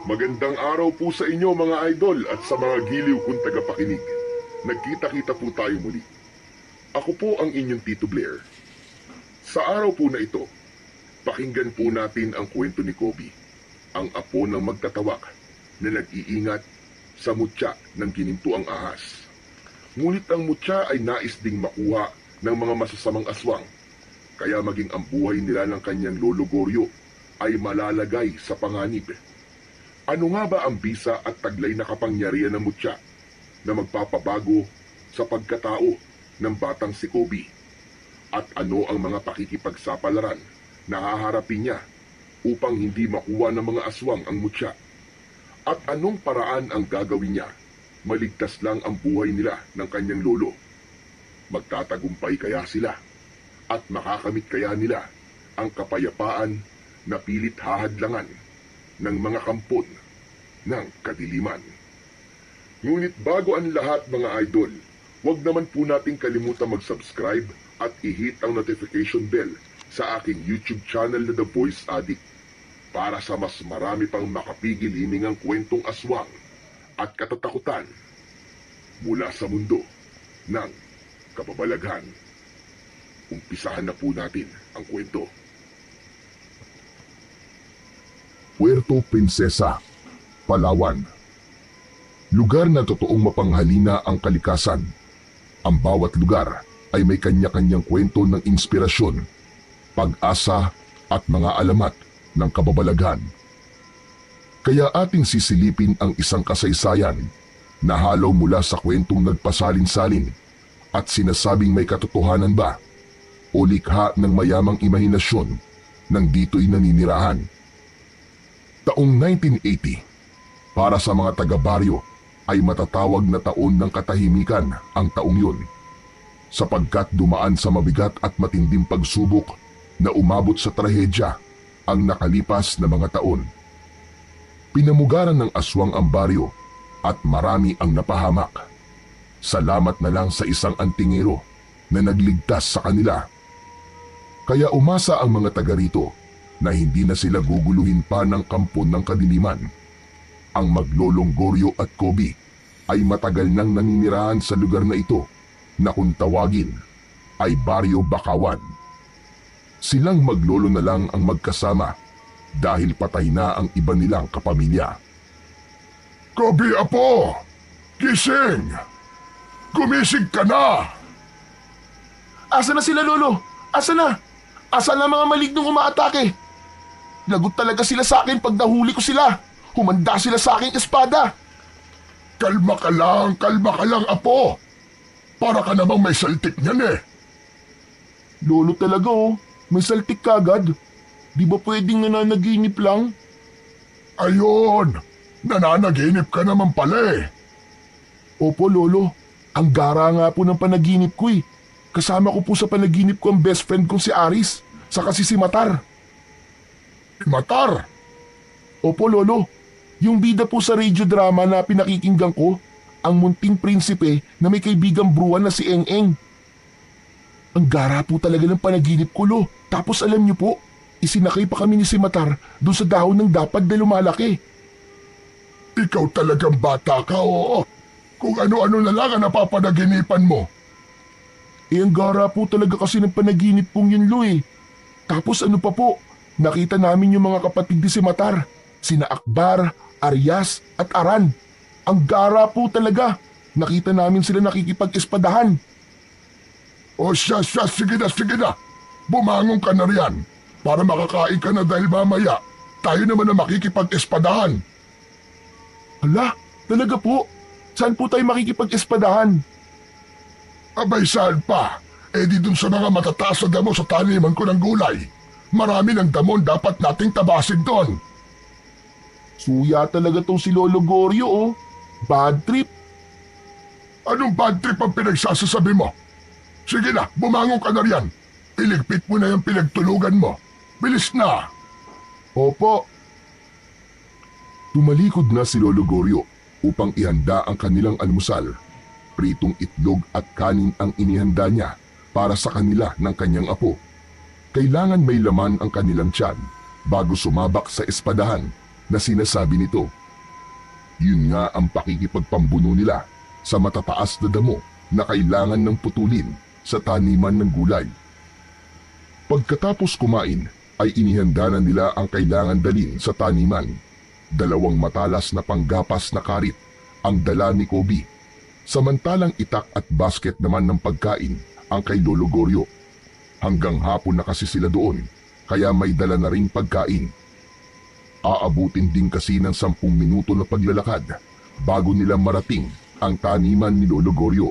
Magandang araw po sa inyo mga idol at sa mga giliw kong tagapakinig. Nagkita-kita po tayo muli. Ako po ang inyong Tito Blair. Sa araw po na ito, pakinggan po natin ang kwento ni Kobe, ang apo ng magtatawak na nag-iingat sa mutya ng ginintuang ahas. Ngunit ang mutya ay nais ding makuha ng mga masasamang aswang, kaya maging ang buhay nila ng kanyang lolo Goryo ay malalagay sa panganib. Ano nga ba ang bisa at taglay na kapangyarihan ng mutya na magpapabago sa pagkatao ng batang si Kobe? At ano ang mga pakikipagsapalaran na haharapin niya upang hindi makuha ng mga aswang ang mutya? At anong paraan ang gagawin niya maligtas lang ang buhay nila ng kanyang lolo? Magtatagumpay kaya sila at makakamit kaya nila ang kapayapaan na pilit hahadlangan ng mga kampon ng kadiliman? Ngunit bago ang lahat mga idol, huwag naman po nating kalimutan mag-subscribe at i-hit ang notification bell sa aking YouTube channel na The Voice Addict para sa mas marami pang makapigil hiningang kwentong aswang at katatakutan mula sa mundo ng kababalaghan. Umpisahan na po natin ang kwento. Puerto Princesa, Palawan. Lugar na totoong mapanghalina ang kalikasan. Ang bawat lugar ay may kanya-kanyang kwento ng inspirasyon, pag-asa at mga alamat ng kababalaghan. Kaya ating sisilipin ang isang kasaysayan na halaw mula sa kwentong nagpasalin-salin at sinasabing may katotohanan ba o likha ng mayamang imahinasyon ng dito'y naninirahan. Taong 1980, para sa mga taga-baryo ay matatawag na taon ng katahimikan ang taong yun, sapagkat dumaan sa mabigat at matinding pagsubok na umabot sa trahedya ang nakalipas na mga taon. Pinamugaran ng aswang ang baryo at marami ang napahamak. Salamat na lang sa isang antingero na nagligtas sa kanila. Kaya umasa ang mga taga rito na hindi na sila guguluhin pa ng kampon ng kadiliman. Ang maglolong Goryo at Kobe ay matagal nang naninirahan sa lugar na ito na kung tawagin ay Baryo Bakawan. Silang maglolo na lang ang magkasama dahil patay na ang iba nilang kapamilya. Kobe apo! Gising! Gumising ka na! Asa na sila, Lolo? Asa na? Asa na mga malignong umaatake? Lagot talaga sila sa akin pag nahuli ko sila. Humanda sila sa aking espada. Kalma ka lang apo. Para ka namang may saltik niyan eh. Lolo talaga may saltik kagad. Di ba pwedeng nananaginip lang? Ayun, nananaginip ka naman pala eh. Opo, Lolo. Ang gara nga po ng panaginip ko eh. Kasama ko po sa panaginip ko ang best friend kong si Aris, saka si Matar. Matar? Opo, Lolo. Yung bida po sa radio drama na pinakikinggan ko, ang munting prinsipe na may kaibigang bruwan na si Eng-Eng. Ang gara po talaga ng panaginip ko, Lo. Tapos alam niyo po, isinakay pa kami ni Matar doon sa dahon ng dapad na lumalaki. Ikaw talagang bata ka, oo. Kung ano-ano na lang ang napapanaginipan mo. Ang gara po talaga kasi ng panaginip kong yun, Lo eh. Tapos ano pa po, nakita namin yung mga kapatid ni Matar, sina Akbar, Arias at Aran. Ang gara po talaga. Nakita namin sila nakikipag-espadahan. O siya, sige na. Bumangon ka na riyan para makakain ka na dahil mamaya tayo naman na makikipag-espadahan. Hala, talaga po? Saan po tayo makikipag-espadahan? Abay saan pa? Eh di dun sa mga matataas na damo sa taniman ko ng gulay. Marami ng damon dapat nating tabasin doon. Suya talaga tong si Lolo Goryo oh. Bad trip. Anong bad trip ang pinagsasasabi mo? Sige na, bumangon ka na riyan. Iligpit mo na yung pinagtulugan mo. Bilis na! Opo. Tumalikod na si Lolo Goryo upang ihanda ang kanilang almusal. Pritong itlog at kanin ang inihanda niya para sa kanila ng kanyang apo. Kailangan may laman ang kanilang tiyan bago sumabak sa espadahan na sinasabi nito. Yun nga ang pakikipagpambuno nila sa matataas na damo na kailangan ng putulin sa taniman ng gulay. Pagkatapos kumain ay inihanda na nila ang kailangan dalin sa taniman. 2 matalas na panggapas na karit ang dala ni Kobe. Samantalang itak at basket naman ng pagkain ang kay Lolo Goryo. Hanggang hapon na kasi sila doon, kaya may dala na ring pagkain. Aabutin din kasi ng 10 minuto na paglalakad bago nila marating ang taniman ni Lolo Goryo.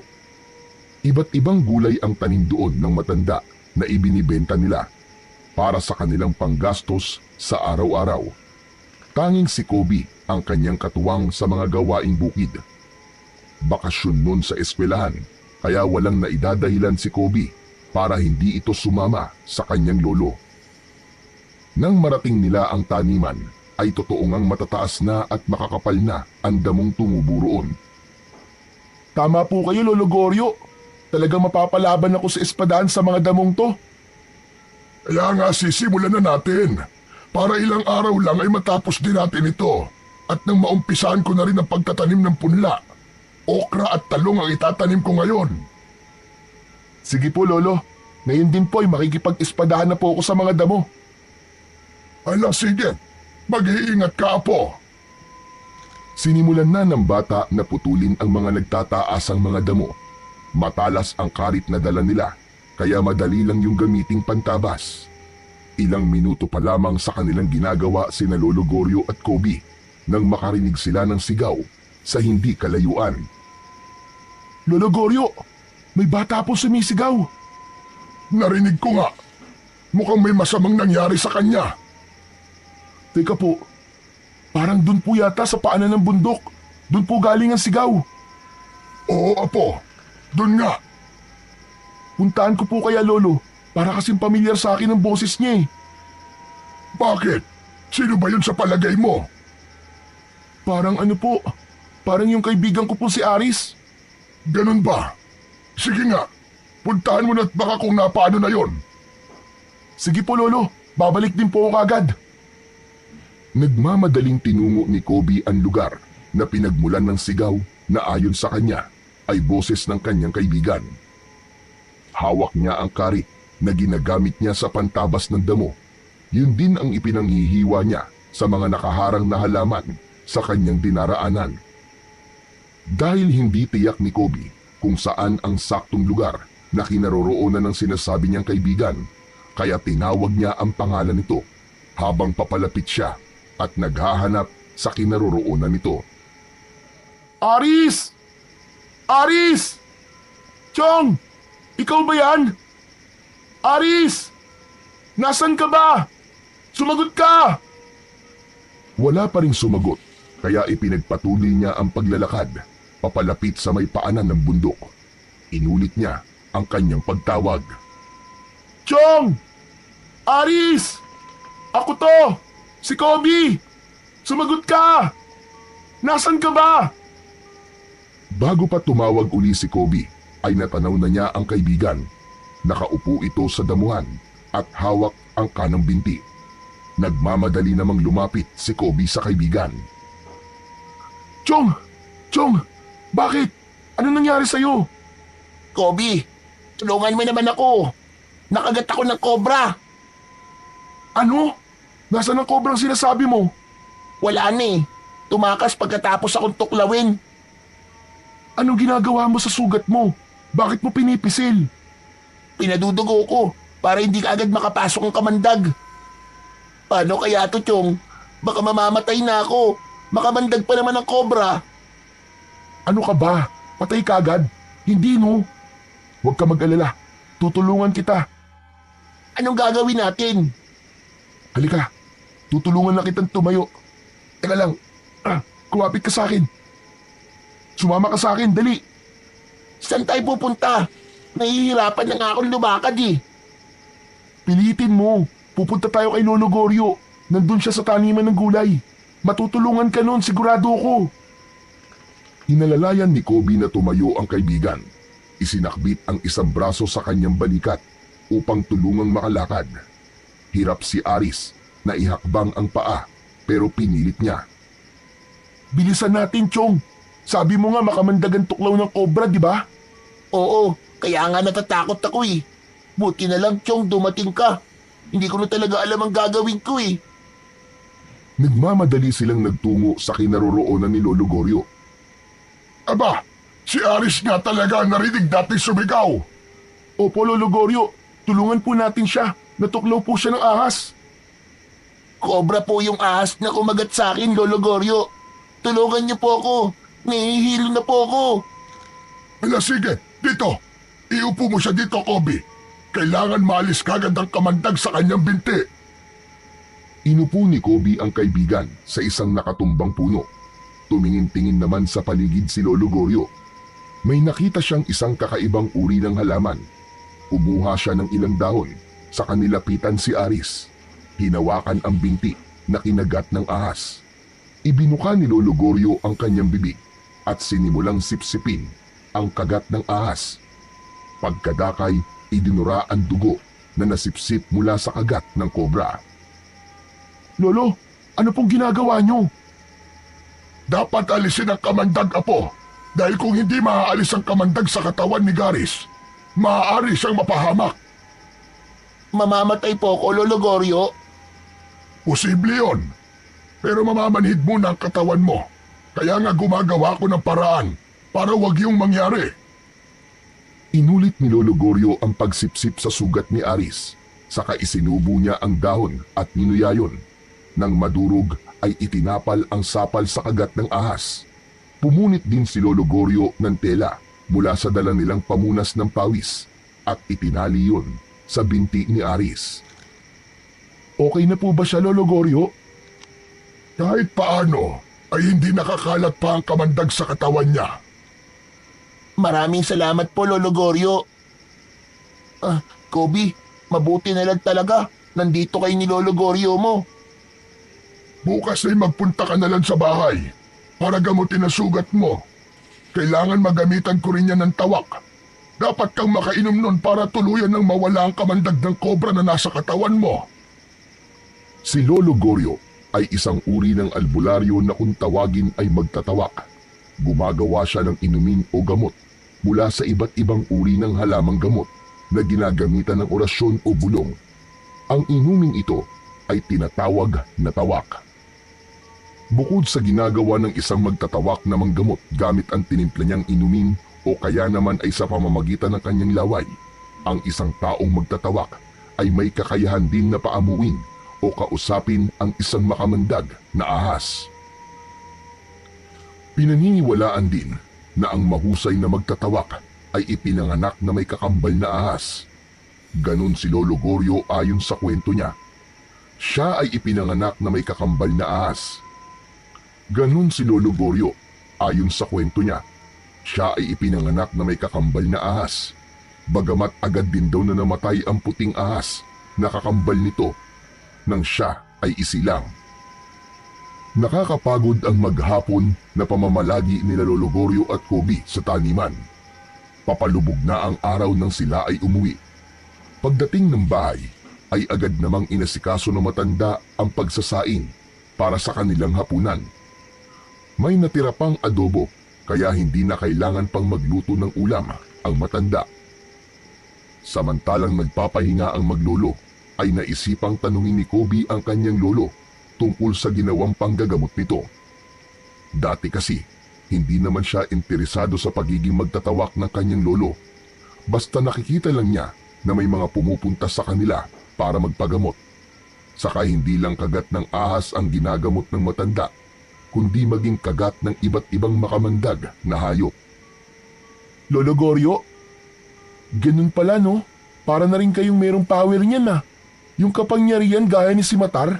Iba't ibang gulay ang tanim doon ng matanda na ibinibenta nila para sa kanilang panggastos sa araw-araw. Tanging si Kobe ang kanyang katuwang sa mga gawaing bukid. Bakasyon nun sa eskwelahan, kaya walang naidadahilan si Kobe para hindi ito sumama sa kanyang lolo. Nang marating nila ang taniman, ay totoo ngang matataas na at makakapal na ang damong tumubo roon. Tama po kayo, Lolo Goryo. Talagang mapapalaban ako sa espadaan sa mga damong to. Kaya nga sisimulan na natin. Para ilang araw lang ay matapos din natin ito. At nang maumpisahan ko na rin ang pagtatanim ng punla. Okra at talong ang itatanim ko ngayon. Sige po, Lolo. Ngayon din po ay makikipag-espadahan na po ako sa mga damo. Ala sige, mag-iingat ka, Apo. Sinimulan na ng bata na putulin ang mga nagtataasang mga damo. Matalas ang karit na dala nila, kaya madali lang yung gamiting pantabas. Ilang minuto pa lamang sa kanilang ginagawa sina Lolo Goryo at Kobe nang makarinig sila ng sigaw sa hindi kalayuan. Lolo Goryo, may bata po sumisigaw. Narinig ko nga. Mukhang may masamang nangyari sa kanya. Teka po, parang dun po yata sa paanan ng bundok. Dun po galing ang sigaw. Oo, Apo. Dun nga. Puntaan ko po kaya, Lolo, para kasing pamilyar sa akin ang boses niya eh. Bakit? Sino ba yun sa palagay mo? Parang ano po, parang yung kaibigan ko po si Aris. Ganun ba? Sige nga, puntahan mo na at baka kung napaano na yon. Sige po, Lolo, babalik din po ako agad. Nagmamadaling tinungo ni Kobe ang lugar na pinagmulan ng sigaw na ayon sa kanya ay boses ng kanyang kaibigan. Hawak niya ang karit na ginagamit niya sa pantabas ng damo. Yun din ang ipinanghihiwa niya sa mga nakaharang na halaman sa kanyang dinaraanan. Dahil hindi tiyak ni Kobe kung saan ang saktong lugar na kinaroroonan ng sinasabi niyang kaibigan, kaya tinawag niya ang pangalan nito habang papalapit siya at naghahanap sa kinaroroonan nito. Aris! Aris! Chong! Ikaw ba yan? Aris! Nasaan ka ba? Sumagot ka! Wala pa ring sumagot, kaya ipinagpatuloy niya ang paglalakad papalapit sa may paanan ng bundok. Inulit niya ang kanyang pagtawag. Chong! Aris! Ako to! Si Kobe! Sumagot ka! Nasaan ka ba? Bago pa tumawag uli si Kobe, ay natanaw na niya ang kaibigan. Nakaupo ito sa damuhan at hawak ang kanang binti. Nagmamadali namang lumapit si Kobe sa kaibigan. Chong! Chong! Bakit? Ano nangyari sa'yo? Kobe, tulungan mo naman ako. Nakagat ako ng kobra. Ano? Nasaan ang kobrang sinasabi mo? Wala na eh. Tumakas pagkatapos akong tuklawin. Anong ginagawa mo sa sugat mo? Bakit mo pinipisil? Pinadudugo ko para hindi ka agad makapasok ang kamandag. Paano kaya to, Chong? Baka mamamatay na ako. Makamandag pa naman ang kobra. Ano ka ba? Patay ka agad? Hindi no. Huwag ka mag-alala. Tutulungan kita. Anong gagawin natin? Halika. Tutulungan na kitang tumayo. Teka lang. Kumapit ka sa akin. Sumama ka sa akin, dali. Saan tayo pupunta? Nahihirapan na nga akong lumakad eh. Pilitin mo. Pupunta tayo kay Lolo Goryo. Nandun siya sa taniman ng gulay. Matutulungan ka nun, sigurado ko. Hinalalayan ni Kobe na tumayo ang kaibigan. Isinakbit ang isang braso sa kanyang balikat upang tulungang makalakad. Hirap si Aris na ihakbang ang paa pero pinilit niya. Bilisan natin, Chong. Sabi mo nga makamandagan tuklaw ng kobra, di ba? Oo, kaya nga natatakot ako eh. Buti na lang, Chong, dumating ka. Hindi ko na talaga alam ang gagawin ko eh. Nagmamadali silang nagtungo sa kinaroroonan ni Lolo Goryo. Aba, si Aris nga talaga narinig natin sumigaw. Opo, Lolo Goryo. Tulungan po natin siya. Natuklaw po siya ng ahas. Cobra po yung ahas na kumagat sa akin, Lolo Goryo. Tulungan niyo po ako. Nahihilo na po ako. Ala sige, dito. Iupo mo siya dito, Kobe. Kailangan maalis kagad ang kamandag sa kanyang binti. Inupo ni Kobe ang kaibigan sa isang nakatumbang puno. Tumingin-tingin naman sa paligid si Lolo Goryo. May nakita siyang isang kakaibang uri ng halaman. Kumuha siya ng ilang dahon. Sa kanilapitan si Aris. Hinawakan ang binti na kinagat ng ahas. Ibinuka ni Lolo Goryo ang kanyang bibig at sinimulang sipsipin ang kagat ng ahas. Pagkadakay, idinura ang dugo na nasipsip mula sa kagat ng kobra. Lolo, ano pong ginagawa niyo? Dapat alisin ang kamandag, Apo. Dahil kung hindi maaalis ang kamandag sa katawan ni Garis, maaari siyang mapahamak. Mamamatay po ako, Lolo Goryo. Posible yon. Pero mamamanhid muna ang katawan mo. Kaya nga gumagawa ko ng paraan para wag yung mangyari. Inulit ni Lolo Goryo ang pagsipsip sa sugat ni Aris. Saka isinubo niya ang dahon at ninuyayon. Nang madurog ay itinapal ang sapal sa kagat ng ahas. Pumunit din si Lolo Goryo ng tela mula sa dala nilang pamunas ng pawis at itinali yun sa binti ni Aris. Okay na po ba siya, Lolo Goryo? Kahit paano ay hindi nakakalat pa ang kamandag sa katawan niya. Maraming salamat po, Lolo Goryo. Kobe, mabuti na lang talaga. Nandito kayo ni Lolo Goryo mo. Bukas ay magpunta ka na lang sa bahay para gamutin ang sugat mo. Kailangan magamitan ko rin yan ng tawak. Dapat kang makainom nun para tuluyan ng mawala ang kamandag ng kobra na nasa katawan mo. Si Lolo Goryo ay isang uri ng albularyo na kung tawagin ay magtatawak. Gumagawa siya ng inumin o gamot mula sa iba't ibang uri ng halamang gamot na ginagamitan ng orasyon o bulong. Ang inuming ito ay tinatawag na tawak. Bukod sa ginagawa ng isang magtatawak na manggamot gamit ang tinimpla niyang inumin o kaya naman ay sa pamamagitan ng kanyang laway, ang isang taong magtatawak ay may kakayahan din na paamuin o kausapin ang isang makamandag na ahas. Pinaniniwalaan din na ang mahusay na magtatawak ay ipinanganak na may kakambal na ahas. Ganon si Lolo Goryo ayon sa kwento niya. Siya ay ipinanganak na may kakambal na ahas. Ganon si Lolo Goryo ayon sa kwento niya. Siya ay ipinanganak na may kakambal na ahas. Bagamat agad din daw na namatay ang puting ahas na kakambal nito nang siya ay isilang. Nakakapagod ang maghapon na pamamalagi nila Lolo Goryo at Kobe sa taniman. Papalubog na ang araw nang sila ay umuwi. Pagdating ng bahay ay agad namang inasikaso ng matanda ang pagsasaing para sa kanilang hapunan. May natira pang adobo kaya hindi na kailangan pang magluto ng ulam ang matanda. Samantalang nagpapahinga ang maglolo ay naisipang tanungin ni Kobe ang kanyang lolo tungkol sa ginawang panggagamot nito. Dati kasi, hindi naman siya interesado sa pagiging magtatawak ng kanyang lolo. Basta nakikita lang niya na may mga pumupunta sa kanila para magpagamot. Saka hindi lang kagat ng ahas ang ginagamot ng matanda, kundi maging kagat ng iba't ibang makamandag na hayop. Lolo Goryo, ganun pala no? Para na rin kayong merong power niyan na. Yung kapangyarihan gaya ni si Matar.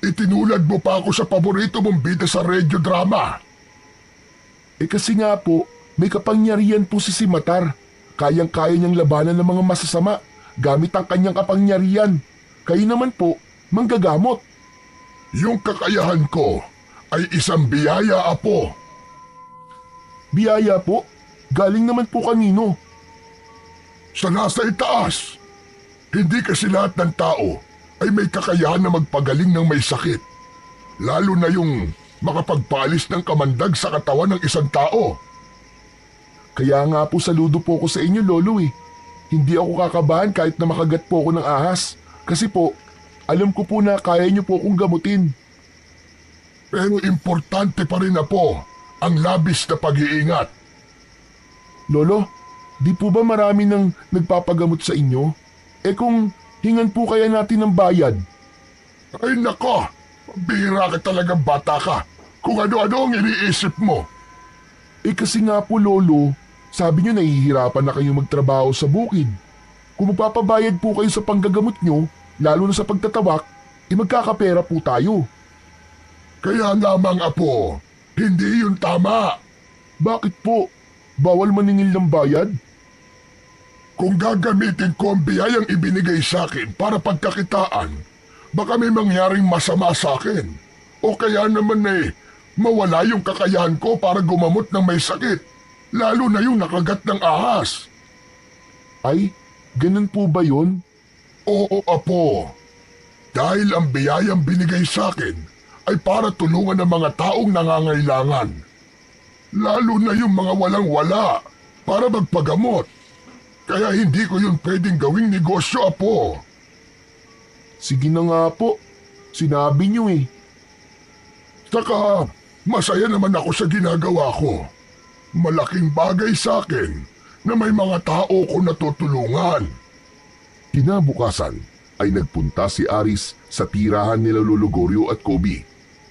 Itinulad mo pa ako sa paborito mong bida sa radio drama. Kasi nga po, may kapangyarihan po si Matar. Kayang-kaya niyang labanan ng mga masasama gamit ang kanyang kapangyarihan. Kayo naman po, manggagamot. Yung kakayahan ko ay isang biyaya, Apo. Biyaya po? Galing naman po kanino? Sa nasa itaas. Hindi kasi lahat ng tao ay may kakayahan na magpagaling ng may sakit Lalo na yung makapagpalis ng kamandag sa katawan ng isang tao. Kaya nga po saludo po ko sa inyo, Lolo eh. Hindi ako kakabahan kahit na makagat po ako ng ahas. Kasi po, alam ko po na kaya niyo po akong gamutin. Pero importante pa rin na po ang labis na pag-iingat. Lolo, di po ba marami nang nagpapagamot sa inyo? Eh kung hingan po kaya natin ng bayad? Ay nako, bihira ka talagang bata ka kung ano-ano ang iniisip mo. Eh kasi nga po, Lolo, sabi niyo nahihirapan na kayo magtrabaho sa bukid. Kung magpapabayad po kayo sa panggagamot nyo, lalo na sa pagtatawak, eh magkakapera po tayo. Kaya lamang apo, hindi yun tama. Bakit po? Bawal maningil ng bayad? Kung gagamitin ko ang biyayang ibinigay sa akin para pagkakitaan, baka may mangyaring masama sa akin. O kaya naman mawala yung kakayahan ko para gumamot ng may sakit, lalo na yung nakagat ng ahas. Ay, ganun po ba yun? Oo, apo. Dahil ang biyayang binigay sa akin ay para tulungan ang mga taong nangangailangan. Lalo na yung mga walang-wala para magpagamot. Kaya hindi ko yun pwedeng gawing negosyo, apo. Sige na nga po. Sinabi niyo eh. Saka, masaya naman ako sa ginagawa ko. Malaking bagay sa akin na may mga tao ko natutulungan. Kinabukasan ay nagpunta si Aris sa tirahan nila Lolo Goryo at Kobe.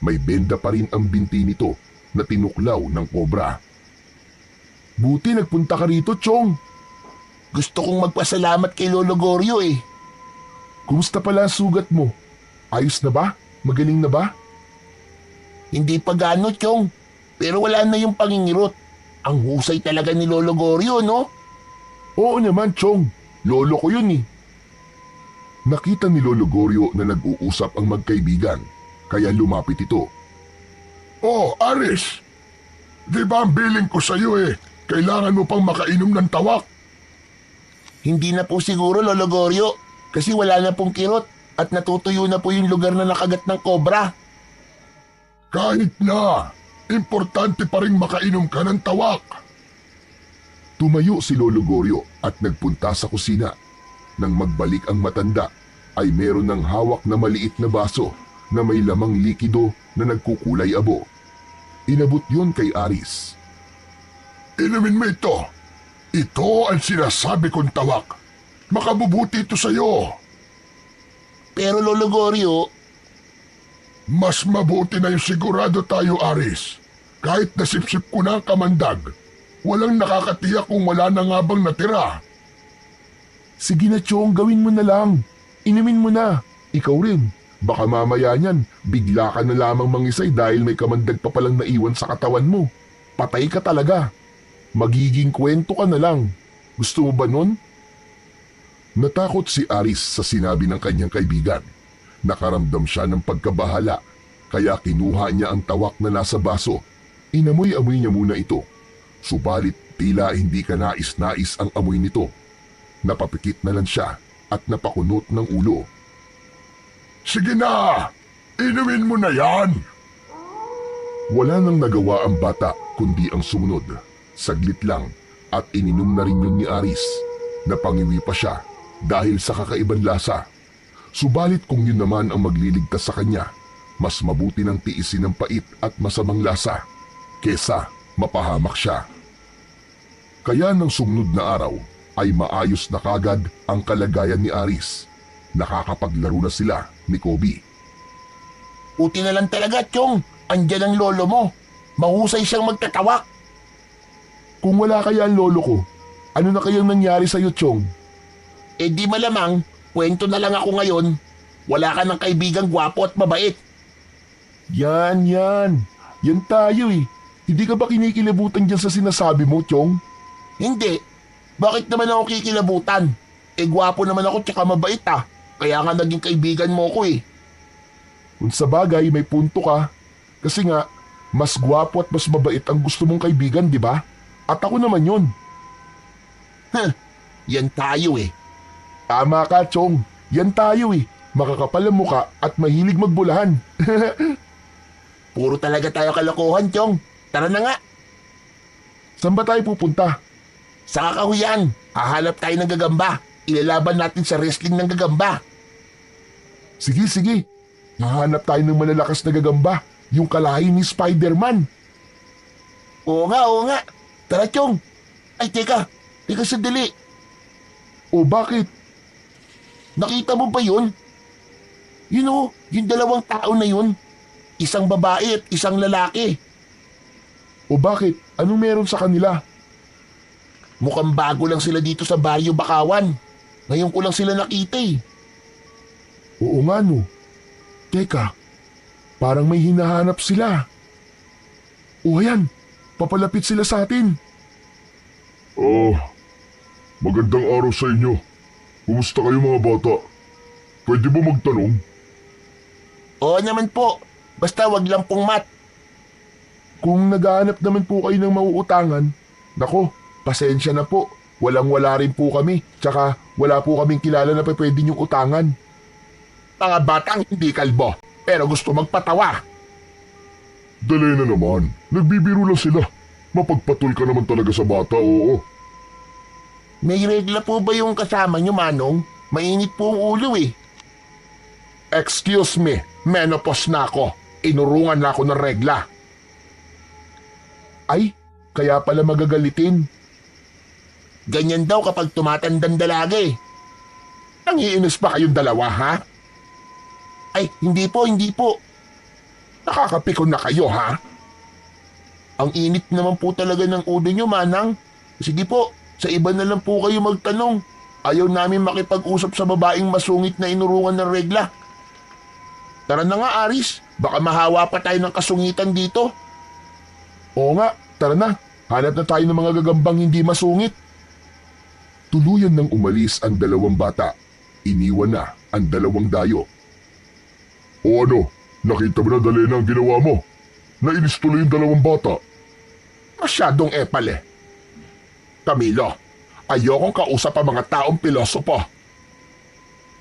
May benda pa rin ang binti nito na tinuklaw ng kobra. Buti nagpunta ka rito, Chong. Gusto kong magpasalamat kay Lolo Goryo eh. Kumusta pala ang sugat mo? Ayos na ba? Magaling na ba? Hindi pa gaano, Chong. Pero wala na yung pangingirot. Ang husay talaga ni Lolo Goryo, no? Oo naman, Chong. Lolo ko yun eh. Nakita ni Lolo Goryo na nag-uusap ang magkaibigan, kaya lumapit ito. Oh, Aris! Di ba ang billing ko sa'yo kailangan mo pang makainom ng tawak? Hindi na po siguro, Lolo Goryo. Kasi wala na pong kirot at natutuyo na po yung lugar na nakagat ng kobra. Kahit na, importante pa rin makainom ka ng tawak. Tumayo si Lolo Goryo at nagpunta sa kusina. Nang magbalik ang matanda, ay meron ng hawak na maliit na baso na may lamang likido na nagkukulay abo. Inabot yun kay Aris. Inumin mo ito. Ito ang sinasabi kong tawak. Makabubuti ito sa'yo. Pero Lolo Goryo, Mas mabuti na yung sigurado tayo, Aris. Kahit nasipsip ko na ang kamandag, walang nakakatiyak kung wala na nga bang natira. Sige na, Chong, gawin mo na lang. Inumin mo na. Ikaw rin. Baka mamaya niyan, bigla ka na lamang mangisay dahil may kamandag pa palang naiwan sa katawan mo. Patay ka talaga. Magiging kwento ka na lang. Gusto mo ba nun? Natakot si Aris sa sinabi ng kanyang kaibigan. Nakaramdam siya ng pagkabahala, kaya kinuha niya ang tawak na nasa baso. Inamoy-amoy niya muna ito. Subalit tila hindi ka nais-nais ang amoy nito. Napapikit na lang siya at napakunot ng ulo. Sige na! Inumin mo na yan! Wala nang nagawa ang bata kundi ang sumunod. Saglit lang at ininom na rin yun ni Aris. Napangiwi pa siya dahil sa kakaibang lasa. Subalit kung yun naman ang magliligtas sa kanya, mas mabuti nang tiisin ang pait at masamang lasa kesa mapahamak siya. Kaya nang sumunod na araw ay maayos na kagad ang kalagayan ni Aris. Nakakapaglaro na sila ni Kobe. Puti na lang talaga, Chong. Andyan ang lolo mo. Mahusay siyang magtatawak. Kung wala kaya ang lolo ko, ano na kayang nangyari sa'yo, Chong? Eh di malamang, kwento na lang ako ngayon. Wala ka ng kaibigang gwapo at mabait. Yan. Yan tayo eh. Hindi ka ba kinikilabutan dyan sa sinasabi mo, Chong? Hindi. Bakit naman ako kikilabutan? Eh gwapo naman ako tsaka mabait ah. Kaya nga naging kaibigan mo ko eh. Kung sa bagay, may punto ka. Kasi nga, mas gwapo at mas mabait ang gusto mong kaibigan, di ba? At ako naman yun. Yan tayo eh. Tama ka, Chong. Yan tayo eh. Makakapal ang muka at mahilig magbulahan. Puro talaga tayo kalokohan, Chong. Tara na nga. Saan ba tayo pupunta? Sa kakahuyan, hahanap tayo ng gagamba. Ilalaban natin sa wrestling ng gagamba. Sige, sige. Hahanap tayo ng malalakas na gagamba, yung kalahi ni Spider-Man. Oo nga, oo nga. Tara, Chong. Ay, teka. Teka sandali. O bakit? Nakita mo ba yun? Yun o, yung dalawang tao na yun. Isang babae at isang lalaki. O bakit? Anong meron sa kanila? Mukhang bago lang sila dito sa Baryo Bakawan. Ngayon ko lang sila nakita eh. Oo nga no. Teka, parang may hinahanap sila. O ayan, papalapit sila sa atin. Magandang araw sa inyo. Kumusta kayo mga bata? Pwede ba magtanong? Oo naman po. Basta wag lang pong mat. Kung naghahanap naman po kayo ng mauutangan, nako, pasensya na po. Walang-wala rin po kami, tsaka wala po kaming kilala na pwede niyong utangan. Mga batang hindi kalbo, pero gusto magpatawa. Dali na naman. Nagbibiro lang sila. Mapagpatul ka naman talaga sa bata, oo. May regla po ba yung kasama nyo, Manong? Mainit po ang ulo eh. Excuse me, menopause na ako. Inurungan na ako ng regla. Ay, kaya pala magagalitin. Ganyan daw kapag tumatandang dalaga eh. Nangiinis pa kayong dalawa, ha? Ay, hindi po, hindi po. Nakakapikon na kayo, ha? Ang init naman po talaga ng ulo nyo, Manang. Sige po, sa iba na lang po kayo magtanong. Ayaw namin makipag-usap sa babaeng masungit na inurungan ng regla. Tara na nga, Aris. Baka mahawa pa tayo ng kasungitan dito. Oo nga, tara na. Hanap na tayo ng mga gagambang hindi masungit. Tuluyan nang umalis ang dalawang bata. Iniwan na ang dalawang dayo. O ano, nakita mo na dali na ang ginawa mo? Nainis tuloy yung dalawang bata. Masyadong epal eh. Camilo, ayokong kausap ang mga taong pilosopo.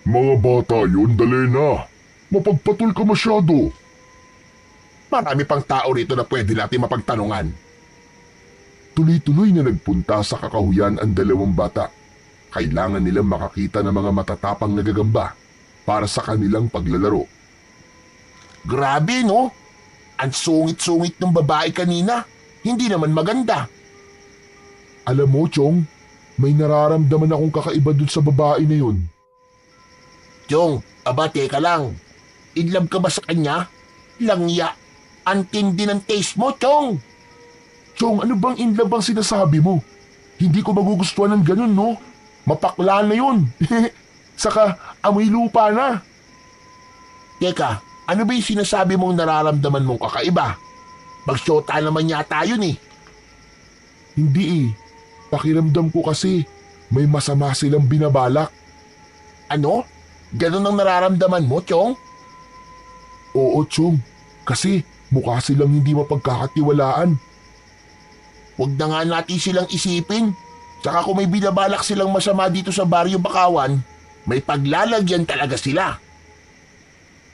Mga bata yun, dali na. Mapagpatul ka masyado. Marami pang tao rito na pwede natin mapagtanungan. Tuloy-tuloy na nagpunta sa kakahuyan ang dalawang bata. Kailangan nilang makakita ng mga matatapang na gagamba para sa kanilang paglalaro. Grabe, no? Ang sungit-sungit ng babae kanina. Hindi naman maganda. Alam mo, Chong, may nararamdaman akong kakaiba dun sa babae na yun. Chong, aba teka lang. In love ka ba sa kanya? Langya. Ang tindi ng taste mo, Chong. Chong, ano bang in love ang sinasabi mo? Hindi ko magugustuhan ng ganun, no? Mapakla na yun. Saka amoy lupa na. Teka, ano ba yung sinasabi mong nararamdaman mong kakaiba? Magsyota naman yata yun eh. Hindi eh. Pakiramdam ko kasi may masama silang binabalak. Ano? Ganun ang nararamdaman mo, Chong? Oo, Chong. Kasi mukha silang hindi mapagkakatiwalaan. Huwag na nga natin silang isipin. Tsaka kung may binabalak silang masama dito sa Baryo Bakawan, may paglalagyan talaga sila.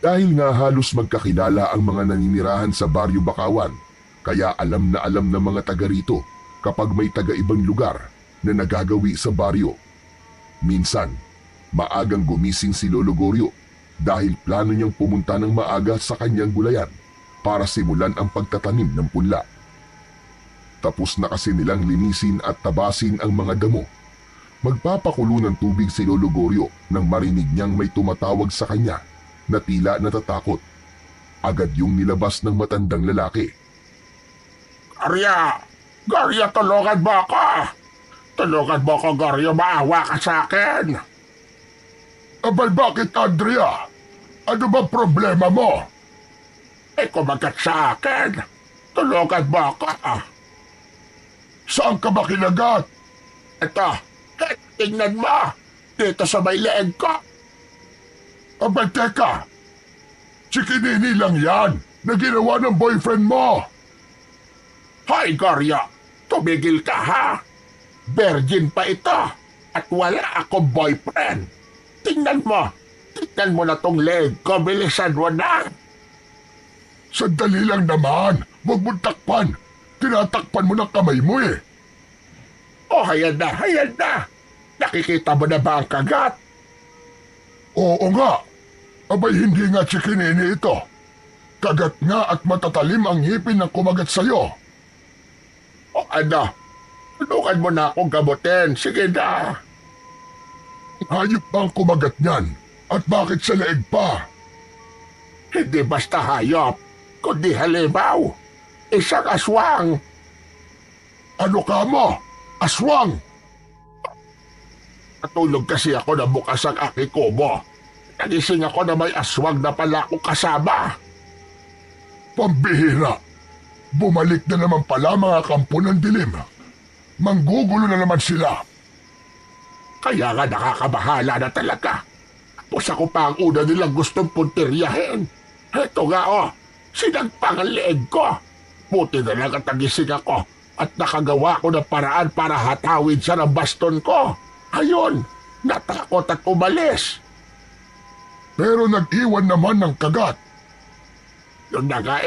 Dahil nga halos magkakilala ang mga naninirahan sa Baryo Bakawan, kaya alam na alam ng mga taga rito kapag may taga-ibang lugar na nagagawi sa baryo. Minsan, maagang gumising si Lolo Goryo dahil plano niyang pumunta ng maaga sa kanyang gulayan para simulan ang pagtatanim ng punla. Tapos na kasi nilang linisin at tabasin ang mga damo. Magpapakulo ng tubig si Lolo Goryo nang marinig niyang may tumatawag sa kanya na tila natatakot. Agad yung nilabas ng matandang lalaki. Garya! Garya, tulungan mo ako! Tulungan mo ako, Garya. Maawa ka sa akin! Abay bakit, Andrea? Ano ba problema mo? Eh, kumagat sa akin! Tulungan mo ako! Saan ka ba kinagat? Ito, tingnan mo! Dito sa may leeg ko! Abay teka, si Kinini lang yan na ginawa ng boyfriend mo. Hoy, Garya! Tumigil ka, ha? Virgin pa ito at wala akong boyfriend. Tingnan mo na tong leg ko, bilisan mo na. Sandali lang naman. Huwag mong takpan. Tinatakpan mo ng kamay mo eh. Oh, hayan na. Nakikita mo na ba ang kagat? Oo nga. Abay hindi nga chikinini ito. Kagat nga at matatalim ang ngipin ng kumagat sa'yo. O ano? Tulungan mo na akong gamutin. Sige na. Hayop bang kumagat niyan? At bakit sa leeg pa? Hindi basta hayop, kundi halimaw. Isang aswang. Ano ka mo? Aswang! Natulog kasi ako na bukas ang aking kubo. Nagising ako na may aswang na pala akong kasama. Pambihira! Bumalik na naman pala mga kampo ng dilim. Manggugulo na naman sila. Kaya nga nakakabahala na talaga. Tapos ako pa ang una nilang gustong puntiryahin. Heto nga sinagpang ang leeg ko. Buti na lang at nagising ako at nakagawa ko ng paraan para hatawid siya ng baston ko. Ayun, natakot at umalis. Pero nag-iwan naman ng kagat. Yun na nga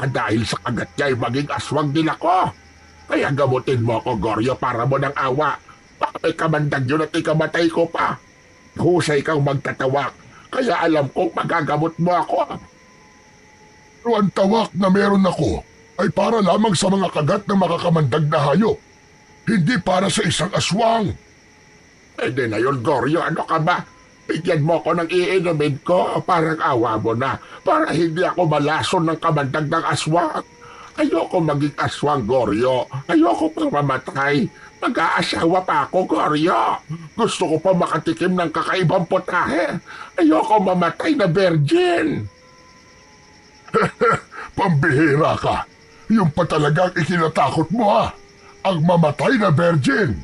dahil sa kagat niya ay maging aswang din ako. Kaya gamutin mo ako, Goryo, para mo ng awa. Baka may kamandag yun at ikamatay ko pa. Husay kang magtatawak, kaya alam kong magagamot mo ako. Pero ang tawak na meron ako ay para lamang sa mga kagat ng makakamandag na hayop. Hindi para sa isang aswang. Pwede na yun, Goryo. Ano ka ba? Bigyan mo ako ng iinumin ko. Parang awa mo na. Para hindi ako malason ng kamandag ng aswang. Ayoko maging aswang, Goryo. Ayoko pang mamatay. Mag-aasawa pa ako, Goryo. Gusto ko pa makatikim ng kakaibang putahe. Ayoko mamatay na virgin. Pambihira ka. Yung pa talagang ikinatakot mo ha. Ang mamatay na virgin.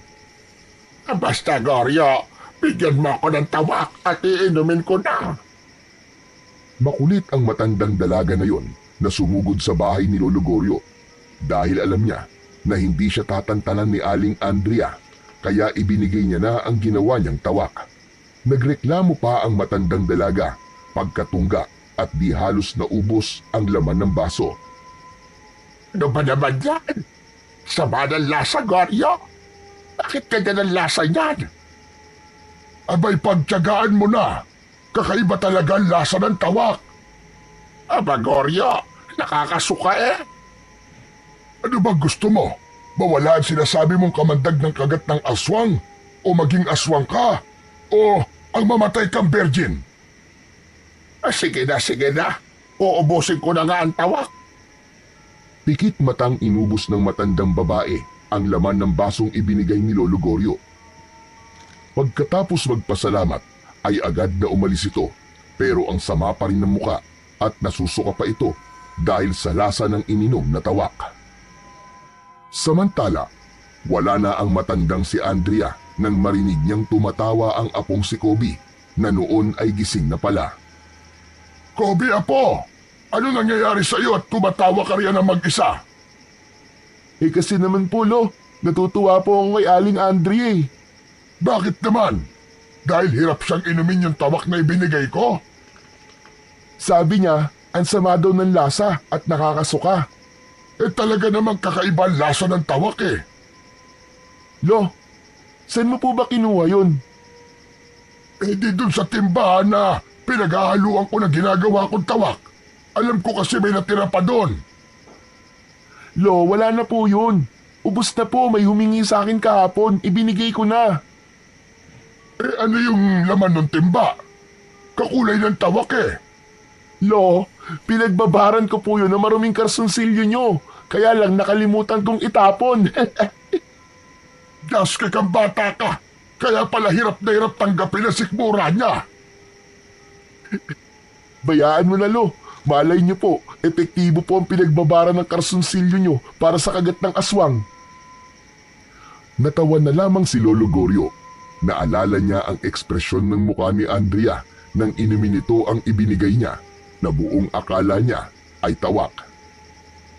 Basta, Goryo. Bigyan mo ako ng tawak at iinumin ko na. Makulit ang matandang dalaga na yon na sumugod sa bahay ni Lolo Goryo dahil alam niya na hindi siya tatantanan ni Aling Andrea kaya ibinigay niya na ang ginawa niyang tawak. Nagreklamo pa ang matandang dalaga pagkatungga at di halos naubos ang laman ng baso. Ano ba naman yan? Sama ng lasa, Goryo? Bakit ganyan ang lasa niyan? Abay pagtiyagaan mo na. Kakaiba talaga ang lasa ng tawak. Aba, Goryo, nakakasuka Ano ba gusto mo? Mawala ang sinasabi mong kamandag ng kagat ng aswang? O maging aswang ka? O ang mamatay kang virgin? Sige na. Uubusin ko na nga ang tawak. Pikit matang inubos ng matandang babae ang laman ng basong ibinigay ni Lolo Goryo. Pagkatapos magpasalamat ay agad na umalis ito pero ang sama pa rin ng muka at nasusuka pa ito dahil sa lasa ng ininom na tawak. Samantala, wala na ang matandang si Andrea nang marinig niyang tumatawa ang apong si Kobe na noon ay gising na pala. Kobe, apo! Ano nangyayari sa iyo at tumatawa ka riyan ng mag-isa? Kasi naman po, Lo, natutuwa po ako kay Aling Andrea Bakit naman? Dahil hirap siyang inumin yung tawak na ibinigay ko? Sabi niya, ang sama daw ng lasa at nakakasuka. Talaga namang kakaiba ang lasa ng tawak Lo, saan mo po ba kinuha yun? Di dun sa timbahan na pinaghahaluan ko na ginagawa kong tawak. Alam ko kasi may natira pa doon. Lo, wala na po yun. Ubus na po, may humingi sa akin kahapon. Ibinigay ko na. Ano yung laman ng timba? Kakulay ng tawak Lo, pinagbabaran ko po yun na maruming karsunsilyo nyo. Kaya lang nakalimutan kong itapon. Gas ka kang bata ka. Kaya pala hirap na hirap tanggapin ang sikmura niya. Bayaan mo na, Lo. Malay nyo po, epektibo po ang pinagbabaran ng karsunsilyo nyo para sa kagat ng aswang. Natawan na lamang si Lolo Goryo. Naalala niya ang ekspresyon ng mukha ni Andrea nang inumin nito ang ibinigay niya na buong akala niya ay tawak.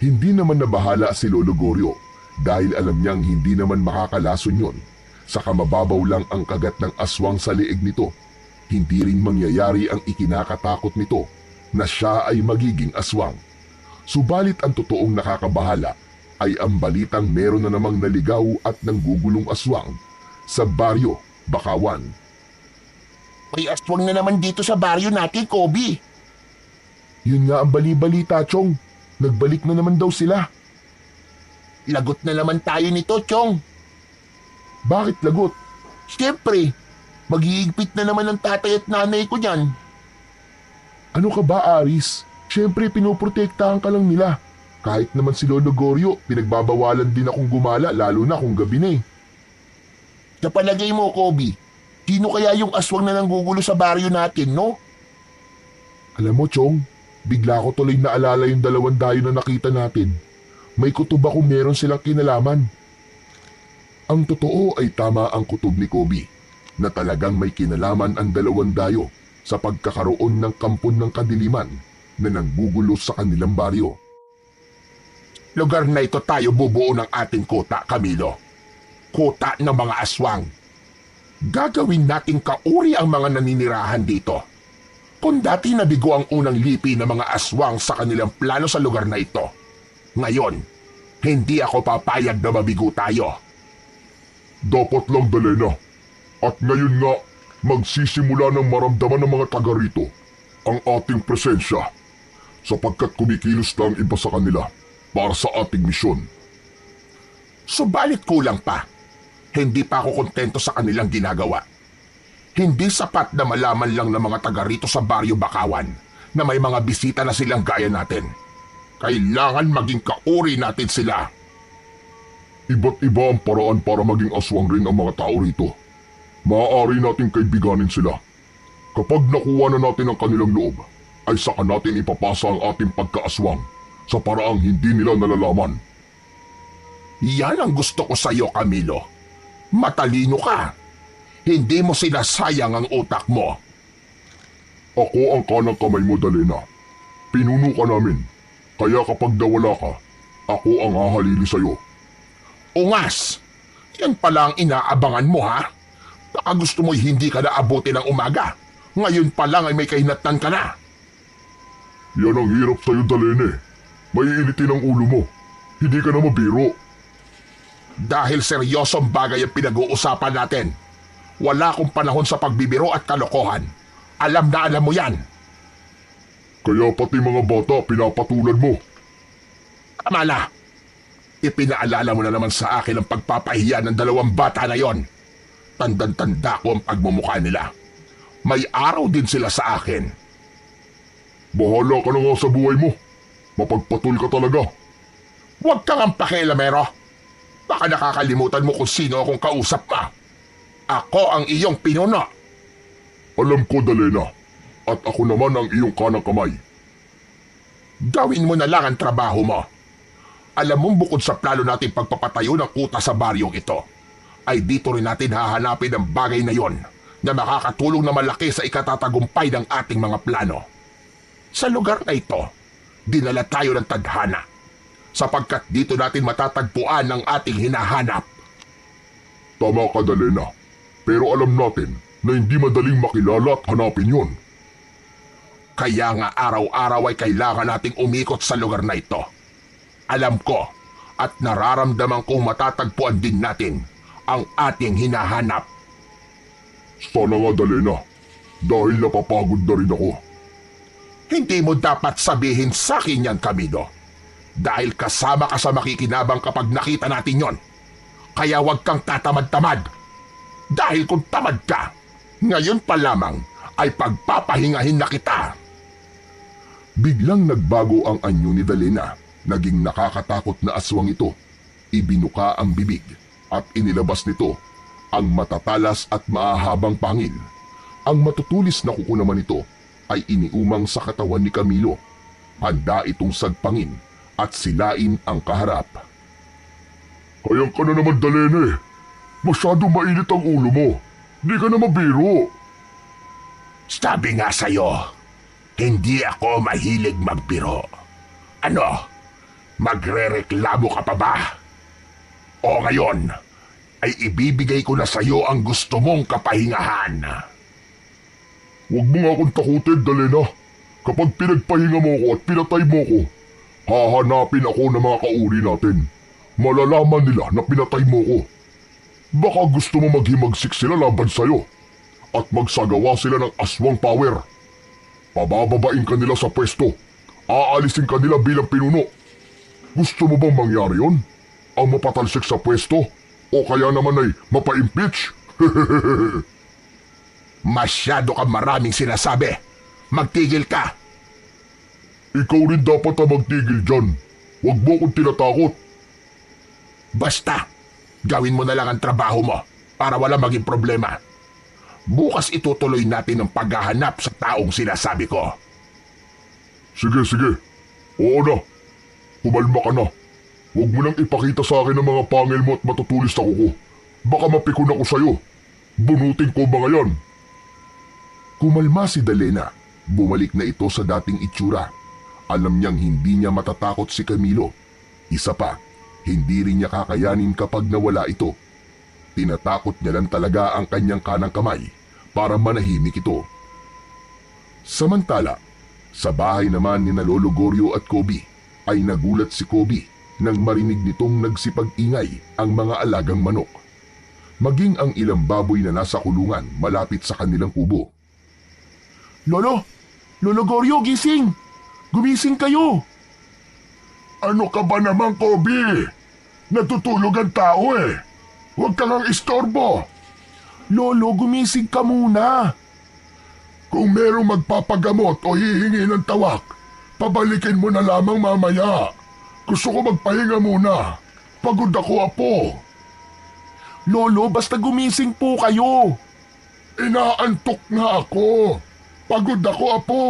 Hindi naman nabahala si Lolo Goryo dahil alam niyang hindi naman makakalason yon. Saka mababaw lang ang kagat ng aswang sa leeg nito. Hindi rin mangyayari ang ikinakatakot nito na siya ay magiging aswang. Subalit ang totoong nakakabahala ay ang balitang meron na namang naligaw at nanggugulong aswang sa baryo Bakawan. May aswang na naman dito sa baryo natin, Kobe. Yun nga ang bali-balita, Chong. Nagbalik na naman daw sila. Lagot na naman tayo nito, Chong. Bakit lagot? Siyempre, mag-iigpit na naman ang tatay at nanay ko dyan. Ano ka ba, Aris? Siyempre, pinoprotektahan ka lang nila. Kahit naman si Lolo Goryo, pinagbabawalan din akong gumala lalo na kung gabi na eh. Sa palagay mo, Kobe, sino kaya yung aswang na nanggugulo sa baryo natin, no? Alam mo, Chong, bigla ko tuloy naalala yung 2 dayo na nakita natin. May kutob akong meron silang kinalaman. Ang totoo ay tama ang kutob ni Kobe na talagang may kinalaman ang 2 dayo sa pagkakaroon ng kampon ng kadiliman na nanggugulo sa kanilang baryo. Lugar na ito tayo bubuo ng ating kota, Camilo. Kota ng mga aswang. Gagawin nating kauri ang mga naninirahan dito. Kung dati nabigo ang unang lipi ng mga aswang sa kanilang plano sa lugar na ito, ngayon, hindi ako papayag na mabigo tayo. Dapat lang, Dalena. At ngayon nga, magsisimula ng maramdaman ng mga taga rito ang ating presensya sapagkat kumikilos na ang iba sa kanila para sa ating misyon. Subalit kulang pa. Hindi pa ako kontento sa kanilang ginagawa. Hindi sapat na malaman lang ng mga taga rito sa baryo Bakawan na may mga bisita na silang gaya natin. Kailangan maging kauri natin sila. Iba't iba ang paraan para maging aswang rin ang mga tao rito. Maaari nating kaibiganin sila. Kapag nakuha na natin ang kanilang loob, ay saka natin ipapasa ang ating pagkaaswang sa paraang hindi nila nalalaman. Yan ang gusto ko sa iyo, Camilo. Matalino ka. Hindi mo sinasayang ang utak mo. Ako ang kanang kamay mo, Dalena. Pinuno ka namin. Kaya kapag nawala ka, ako ang hahalili sa'yo. Ungas! Yan pala ang inaabangan mo, ha? Baka gusto mo'y hindi ka naabuti ng umaga. Ngayon pa lang ay may kahinatnan ka na. Yan ang hirap sa'yo, Dalene. Maiinitin ang ulo mo. Hindi ka na mabiro. Dahil seryosong bagay ang pinag-uusapan natin. Wala akong panahon sa pagbibiro at kalokohan. Alam na alam mo yan. Kaya pati mga bata pinapatulan mo. Tama na. Ipinaalala mo na naman sa akin ang pagpapahiya ng 2 bata na yon. Tandang-tanda ko ang pagmumukha nila. May araw din sila sa akin. Bahala ka na nga sa buhay mo. Mapagpatul ka talaga. Huwag kang ang pakialamero. Baka nakakalimutan mo kung sino akong kausap pa. Ako ang iyong pinuno. Alam ko, Dalena. At ako naman ang iyong kanang kamay. Gawin mo na lang ang trabaho mo. Alam mong bukod sa plano natin pagpapatayo ng kuta sa baryong ito, ay dito rin natin hahanapin ang bagay na yon na makakatulong na malaki sa ikatatagumpay ng ating mga plano. Sa lugar na ito, dinala tayo ng tadhana sapagkat dito natin matatagpuan ang ating hinahanap. Tama ka, Dalena. Pero alam natin na hindi madaling makilala at hanapin yon. Kaya nga araw-araw ay kailangan nating umikot sa lugar na ito. Alam ko at nararamdaman kong matatagpuan din natin ang ating hinahanap. Sana nga, Dalena. Dahil napapagod na rin ako. Hindi mo dapat sabihin sa akin yan, Camilo. Dahil kasama ka sa makikinabang kapag nakita natin yon. Kaya huwag kang tatamad-tamad. Dahil kung tamad ka, ngayon pa lamang ay pagpapahingahin na kita. Biglang nagbago ang anyo ni Dalena. Naging nakakatakot na aswang ito. Ibinuka ang bibig at inilabas nito ang matatalas at maahabang pangil. Ang matutulis na kuko naman ito ay iniumang sa katawan ni Camilo. Handa itong sagpangin at silain ang kaharap. Kayang ka na naman, Dalene. Masyadong mainit ang ulo mo. Di ka na mabiro. Sabi nga sa'yo, hindi ako mahilig magbiro. Ano? Magrereklamo ka pa ba? O ngayon, ay ibibigay ko na sa'yo ang gusto mong kapahingahan. Huwag mo nga akong takutin, Dalena. Kapag pinagpahinga mo ko at pinatay mo ko, Hahanapin ako ng mga kauri natin. Malalaman nila na pinatay mo ko. Baka gusto mo maghimagsik sila laban sa'yo at magsagawa sila ng aswang power. Pabababain ka nila sa pwesto. Aalisin ka nila bilang pinuno. Gusto mo bang mangyari yon? Ang mapatalsik sa pwesto? O kaya naman ay mapa-impeach? Masyado ka maraming sinasabi. Magtigil ka. Ikaw rin dapat ang magtigil dyan. Huwag mo akong tinatakot. Basta, gawin mo na lang ang trabaho mo para wala maging problema. Bukas itutuloy natin ang paghahanap sa taong sinasabi ko. Sige, sige. Oo na. Kumalma ka na. Huwag mo nang ipakita sa akin ang mga pangil mo at matutulis na kuko. Baka mapikon ako sa'yo. Bunutin ko mga yan. Kumalma si Dalena. Bumalik na ito sa dating itsura. Alam niyang hindi niya matatakot si Camilo. Isa pa, hindi rin niya kakayanin kapag nawala ito. Tinatakot niya lang talaga ang kanyang kanang kamay para manahimik ito. Samantala, sa bahay naman ni na Lolo Goryo at Kobe ay nagulat si Kobe nang marinig nitong nagsipag-ingay ang mga alagang manok. Maging ang ilang baboy na nasa kulungan malapit sa kanilang kubo. Lolo! Lolo Goryo, gising! Gumising kayo! Ano ka ba naman, Kobe? Natutulog ang tao eh. Huwag ka nang istorbo. Lolo, gumising ka muna! Kung merong magpapagamot o hihingi ng tawak, pabalikin mo na lamang mamaya. Gusto ko magpahinga muna. Pagod ako, apo. Lolo, basta gumising po kayo! Inaantok na ako. Pagod ako, apo.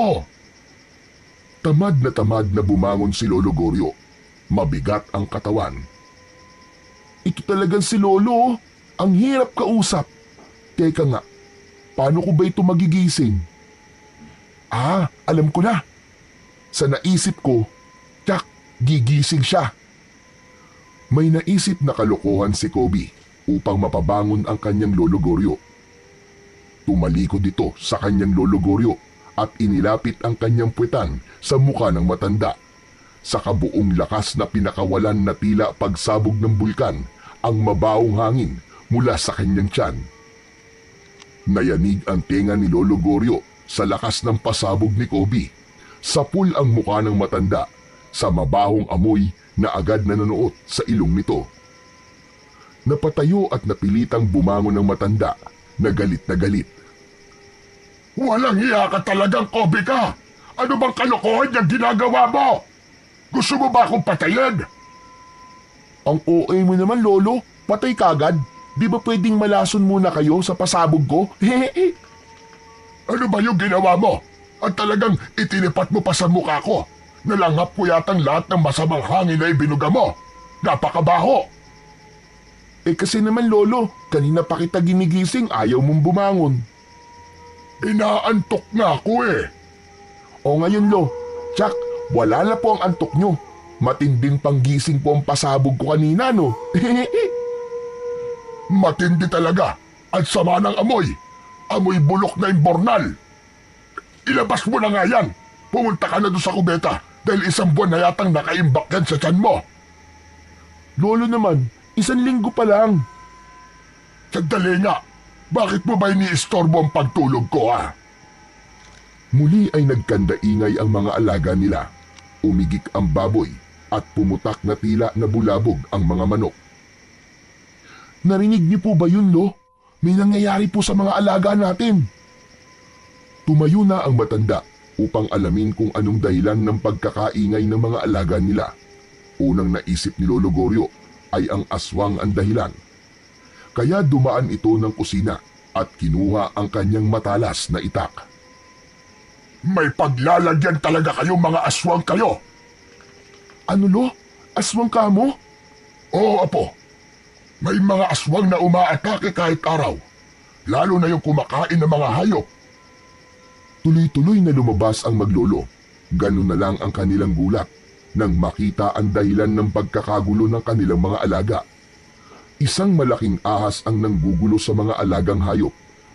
Tamad na bumangon si Lolo Goryo. Mabigat ang katawan. Ito talagang si Lolo. Ang hirap kausap. Teka nga, paano ko ba ito magigising? Alam ko na. Sa naisip ko, tsak, gigising siya. May naisip na kalokohan si Kobe upang mapabangon ang kanyang Lolo Goryo. Tumalikod ito sa kanyang Lolo Goryo at inilapit ang kanyang puwetan sa mukha ng matanda. Sa kabuong lakas na pinakawalan na tila pagsabog ng bulkan ang mabawong hangin mula sa kanyang tiyan. Nayanig ang tenga ni Lolo Goryo sa lakas ng pasabog ni Kobe. Sapul ang mukha ng matanda sa mabahong amoy na agad na nanuot sa ilong nito. Napatayo at napilitang bumangon ng matanda na galit na galit. Walang hiya ka talagang, Kobe ka! Ano bang kalokohan niyang ginagawa mo? Gusto mo ba akong patayin? Ang OA mo naman, Lolo. Patay kagad. Di ba pwedeng malason muna kayo sa pasabog ko? Ano ba yung ginawa mo? At talagang itinipat mo pa sa mukha ko. Nalanghap ko yatang lahat ng masamang hangin na ibinuga mo. Napakabaho! Kasi naman, Lolo, kanina pa kita ginigising, ayaw mong bumangon. Inaantok na ako eh. O ngayon, Lo, tsak, wala na po ang antok nyo. Matinding panggising po ang pasabog ko kanina, no? Matindi talaga. At sama ng amoy. Amoy bulok na imbornal. Ilabas mo na nga yan. Pumunta ka na doon sa kubeta dahil isang buwan na yatang nakaimbak yan sa tiyan mo. Lolo naman, 1 linggo pa lang. Sandali nga. Bakit mo ba iniistorbo ang pagtulog ko, ha? Muli ay nagkandaingay ang mga alaga nila. Umigik ang baboy at pumutak na tila na bulabog ang mga manok. Narinig niyo po ba yun, Lo? May nangyayari po sa mga alaga natin. Tumayo na ang matanda upang alamin kung anong dahilan ng pagkakaingay ng mga alaga nila. Unang naisip ni Lolo Goryo ay ang aswang ang dahilan. Kaya dumaan ito ng kusina at kinuha ang kanyang matalas na itak. May paglalagyan talaga kayong mga aswang kayo. Ano, Lo? Aswang ka mo? Oo, apo. May mga aswang na umaatake kahit araw. Lalo na yung kumakain ng mga hayop. Tuloy-tuloy na lumabas ang maglolo. Ganun na lang ang kanilang gulat nang makita ang dahilan ng pagkakagulo ng kanilang mga alaga. Isang malaking ahas ang nanggugulo sa mga alagang hayop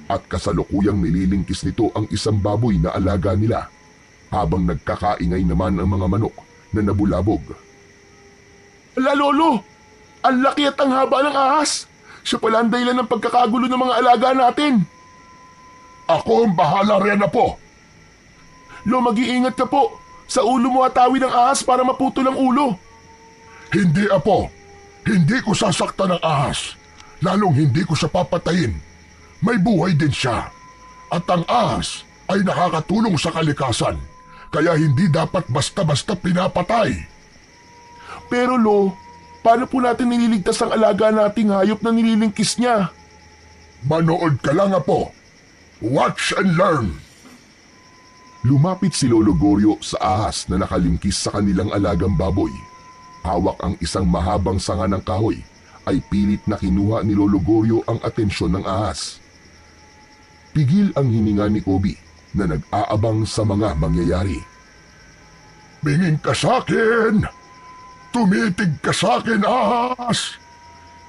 at kasalukuyang nililingkis nito ang isang baboy na alaga nila. Habang nagkakaingay naman ang mga manok na nabulabog. Ala lolo, ang laki at ang haba ng ahas. Siya pala ang dahilan ng pagkakagulo ng mga alaga natin. Ako ang bahala riyan, Apo. Lo, mag-iingat ka po. Sa ulo mo atawid ang ahas para maputol ang ulo. Hindi, Apo. Hindi ko sasaktan ng ahas. Lalong hindi ko siya papatayin. May buhay din siya. At ang ahas ay nakakatulong sa kalikasan. Kaya hindi dapat basta-basta pinapatay. Pero lo, paano po natin nililigtas ang alaga nating hayop na nililingkis niya? Manood ka lang, Apo. Watch and learn. Lumapit si Lolo Goryo sa ahas na nakalingkis sa kanilang alagang baboy. Hawak ang isang mahabang sanga ng kahoy ay pilit na kinuha ni Lolo Goryo ang atensyon ng ahas. Pigil ang hininga ni Kobe na nag-aabang sa mga mangyayari. Bingin ka sa akin! Tumitig ka sa akin, ahas!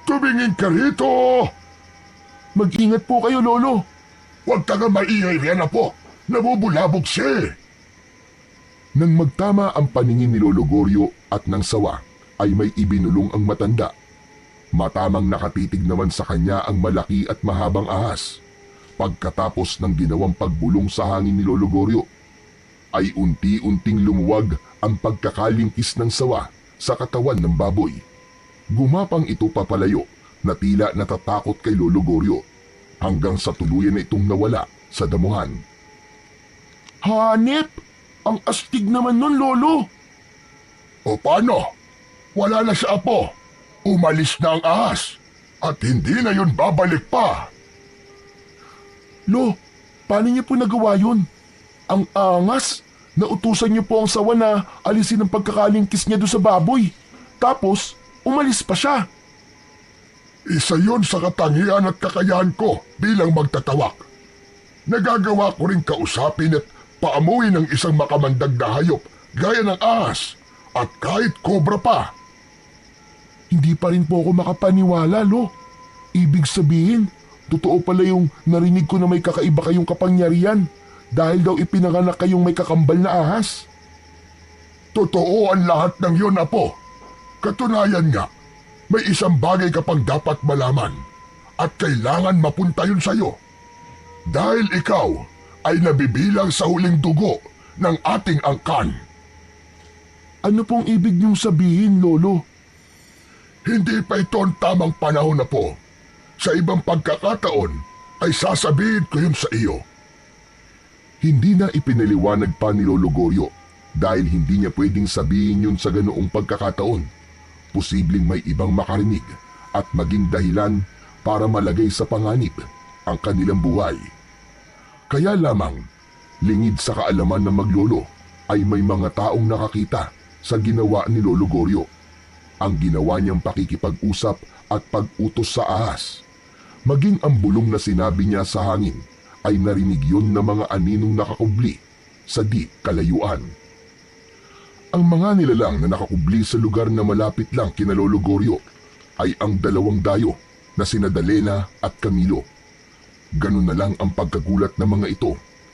Tumingin ka rito! Mag-ingat po kayo, Lolo. Huwag ka nga maingay riyan, Apo. Nabubulabog siya. Nang magtama ang paningin ni Lolo Goryo at ng sawa, ay may ibinulong ang matanda. Matamang nakatitig naman sa kanya ang malaki at mahabang ahas. Pagkatapos ng ginawang pagbulong sa hangin ni Lolo Goryo, ay unti-unting lumuwag ang pagkakalingkis ng sawa sa katawan ng baboy. Gumapang ito papalayo na tila natatakot kay Lolo Goryo hanggang sa tuluyan na itong nawala sa damuhan. Hanip! Ang astig naman nun, Lolo! O paano? Wala na siya, Apo. Umalis na ang ahas at hindi na yun babalik pa. Lo, paano niyo po nagawa yun? Ang angas! Nautusan niyo po ang sawa na alisin ang pagkakalingkis niya doon sa baboy. Tapos, umalis pa siya. Isa yun sa katangian at kakayahan ko bilang magtatawak. Nagagawa ko rin kausapin at paamuin ng isang makamandag na hayop gaya ng ahas at kahit kobra pa. Hindi pa rin po ako makapaniwala, Lo. Ibig sabihin, totoo pala yung narinig ko na may kakaiba kayong kapangyarihan dahil daw ipinanganak kayong may kakambal na ahas. Totoo ang lahat ng yun, Apo. Katunayan nga, may isang bagay ka pang dapat malaman at kailangan mapunta yun sa'yo. Dahil ikaw ay nabibilang sa huling dugo ng ating angkan. Ano pong ibig niyong sabihin, Lolo? Hindi pa ito ang tamang panahon na po. Sa ibang pagkakataon ay sasabihin ko yun sa iyo. Hindi na ipinaliwanag pa ni Lolo Goryo dahil hindi niya pwedeng sabihin yun sa ganoong pagkakataon. Posibleng may ibang makarinig at maging dahilan para malagay sa panganib ang kanilang buhay. Kaya lamang, lingid sa kaalaman ng maglolo ay may mga taong nakakita sa ginawa ni Lolo Goryo. Ang ginawa niyang pakikipag-usap at pag-utos sa ahas. Maging ang bulong na sinabi niya sa hangin ay narinig yun ng mga aninong nakakubli sa di kalayuan. Ang mga nilalang na nakakubli sa lugar na malapit lang kina Lolo Goryo ay ang dalawang dayo na sina Dalena at Camilo. Ganun na lang ang pagkagulat ng mga ito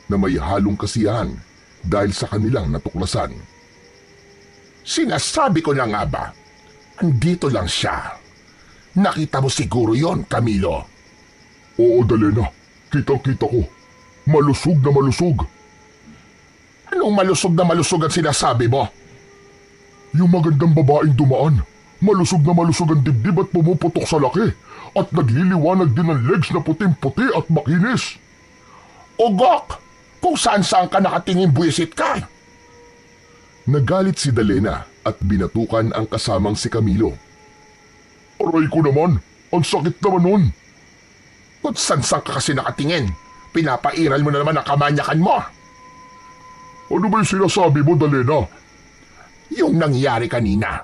na may halong kasiyahan dahil sa kanilang natuklasan. Sinasabi ko na nga ba, andito lang siya. Nakita mo siguro yon, Camilo. Oo, Dalena. Kitang-kita ko. Malusog na malusog. Anong malusog na malusog ang sinasabi mo? Yung magandang babaeng dumaan. Malusog na malusog ang dibdib at pumuputok sa laki. At nagliliwanag din ang legs na puting-puti at makinis. Ugok! Kung saan-saan ka nakatingin buwisit ka. Nagalit si Dalena at binatukan ang kasamang si Camilo. Aray ko naman. Ang sakit naman nun. Kung saan-saan ka kasi nakatingin, pinapairal mo na naman ang kamanyakan mo. Ano ba yung sinasabi mo, Dalena? Yung nangyari kanina.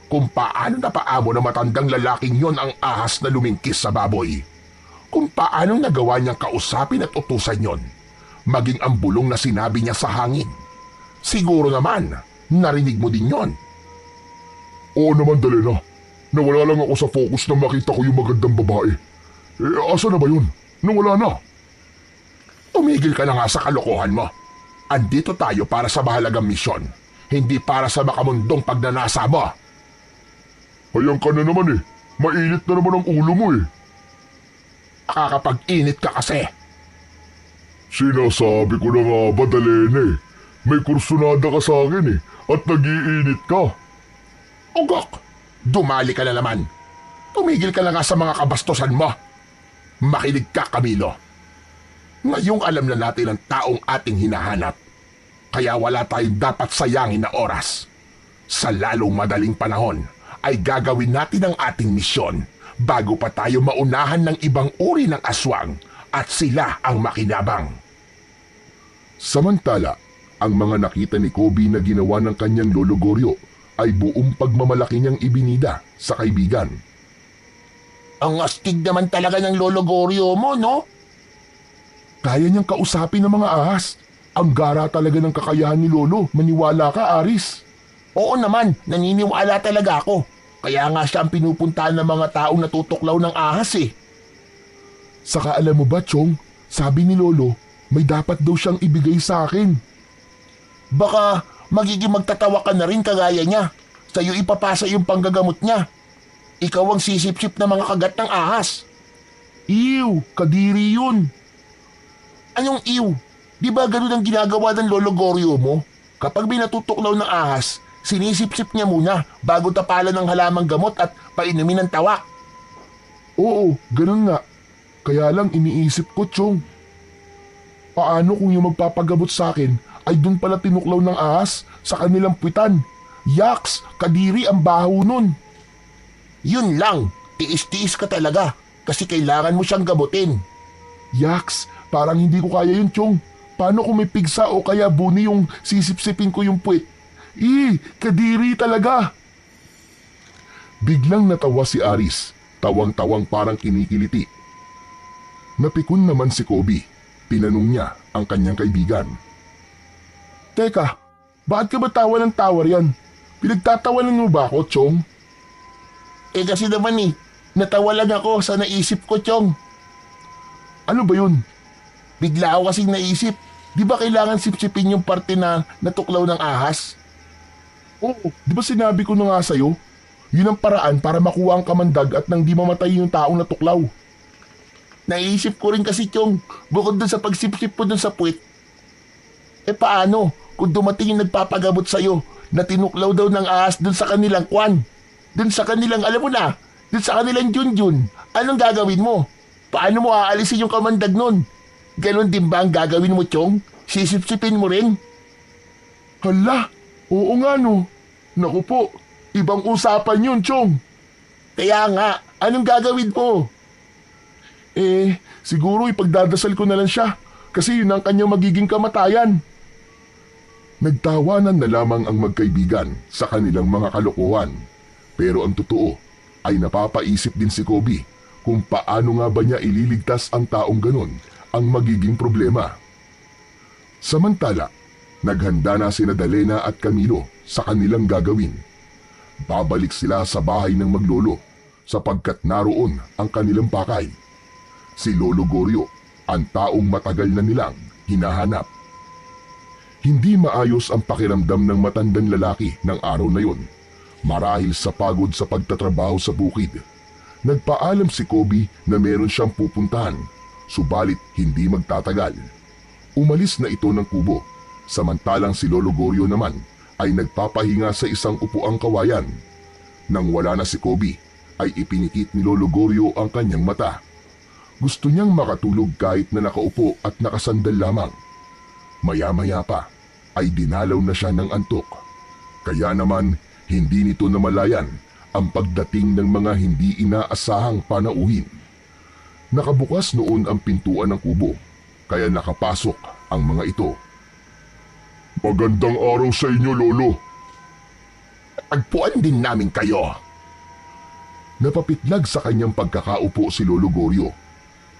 Kung paano napaamo ng matandang lalaking yon ang ahas na lumingkis sa baboy. Kung paanong nagawa niyang kausapin at utusan yon. Maging ang bulong na sinabi niya sa hangin. Siguro naman, narinig mo din yon. Oo naman, Dalena. Nawala lang ako sa focus na makita ko yung magandang babae. Asa na ba yun? Nawala na. Tumigil ka na nga sa kalokohan mo. Andito tayo para sa mahalagang misyon. hindi para sa makamundong pagnanasa mo. Hayang ka na naman eh. Mainit na naman ang ulo mo eh. Kakapag-init ka kasi. Sinasabi ko na nga ba, Dalena eh. May kursunada ka sa akin eh. At nag-iinit ka. Ugok! Dumali ka na naman. Tumigil ka na nga sa mga kabastusan mo. Makinig ka, Camilo. Ngayong alam na natin ang taong ating hinahanap. Kaya wala tayong dapat sayangin na oras. Sa lalong madaling panahon ay gagawin natin ang ating misyon bago pa tayo maunahan ng ibang uri ng aswang at sila ang makinabang. Samantala, ang mga nakita ni Kobe na ginawa ng kanyang lolo Goryo ay buong pagmamalaki niyang ibinida sa kaibigan. Ang astig naman talaga ng lolo Goryo mo, no? Kaya niyang kausapin ng mga ahas. Ang gara talaga ng kakayahan ni Lolo. Maniwala ka, Aris. Oo naman, naniniwala talaga ako. Kaya nga siya ang pinupuntahan ng mga taong natutuklaw ng ahas eh. Saka alam mo ba, Chong? Sabi ni Lolo, may dapat daw siyang ibigay sa akin. Baka magiging magtatawa ka na rin kagaya niya. Sa'yo ipapasa yung panggagamot niya. Ikaw ang sisip-sip ng mga kagat ng ahas. Ew, kadiri yun. Anong ew? Di ba ganun ang ginagawa ng lolo Goryo mo? Kapag may natutuklaw ng ahas, sinisip-sip niya muna bago tapalan ng halamang gamot at painumin ng tawa. Oo, ganun nga. Kaya lang iniisip ko, Chong. Paano kung yung magpapagamot sa akin ay dun pala tinuklaw ng ahas sa kanilang puwitan? Yaks, kadiri ang baho nun. Yun lang, tiis-tiis ka talaga kasi kailangan mo siyang gamutin. Yaks, parang hindi ko kaya yun, Chong. Paano kung may pigsa o kaya buni yung sisipsipin ko yung puwit? Kadiri talaga. Biglang natawa si Aris, tawang-tawang parang kinikiliti. Napikon naman si Kobe. Tinanong niya ang kanyang kaibigan. Teka, bakit ka ba tawa ng tawa riyan? Pinagtatawanan mo ba ako, Chong? Kasi naman natawa lang ako sa naisip ko, Chong. Ano ba yun? Bigla ako kasing naisip, di ba kailangan sipsipin yung parte na natuklaw ng ahas? Oo, di ba sinabi ko na nga sa'yo? Yun ang paraan para makuha ang kamandag at nang di mamatay yung taong natuklaw. Naisip ko rin kasi, Chong, bukod dun sa pagsipsip po dun sa puwit. Paano kung dumating yung nagpapagamot sa'yo na tinuklaw daw ng ahas dun sa kanilang kwan? Dun sa kanilang, alam mo na, dun sa kanilang junjun. Anong gagawin mo? Paano mo aalisin yung kamandag nun? Ganon din ba ang gagawin mo, Chong? Sisipsipin mo rin? Hala, oo nga no. Naku po, ibang usapan yun, Chong. Kaya nga, anong gagawin mo? Siguro ipagdadasal ko na lang siya kasi yun ang kanyang magiging kamatayan. Nagtawanan na lamang ang magkaibigan sa kanilang mga kalokohan. Pero ang totoo ay napapaisip din si Kobe kung paano nga ba niya ililigtas ang taong ganon ang magiging problema. Samantala, naghanda na sina Dalena at Camilo sa kanilang gagawin. Babalik sila sa bahay ng maglolo sapagkat naroon ang kanilang pakay. Si Lolo Goryo, ang taong matagal na nilang hinahanap. Hindi maayos ang pakiramdam ng matandang lalaki ng araw na yon. Marahil sa pagod sa pagtatrabaho sa bukid. Nagpaalam si Kobe na meron siyang pupuntahan, subalit hindi magtatagal. Umalis na ito ng kubo, samantalang si Lolo Goryo naman ay nagpapahinga sa isang upuang kawayan. Nang wala na si Kobe, ay ipinikit ni Lolo Goryo ang kanyang mata. Gusto niyang makatulog kahit na nakaupo at nakasandal lamang. Maya-maya pa ay dinalaw na siya ng antok. Kaya naman hindi nito namalayan ang pagdating ng mga hindi inaasahang panauhin. Nakabukas noon ang pintuan ng kubo, kaya nakapasok ang mga ito. Magandang araw sa inyo, Lolo. Tagpuan din namin kayo. Napapitlag sa kanyang pagkakaupo si Lolo Goryo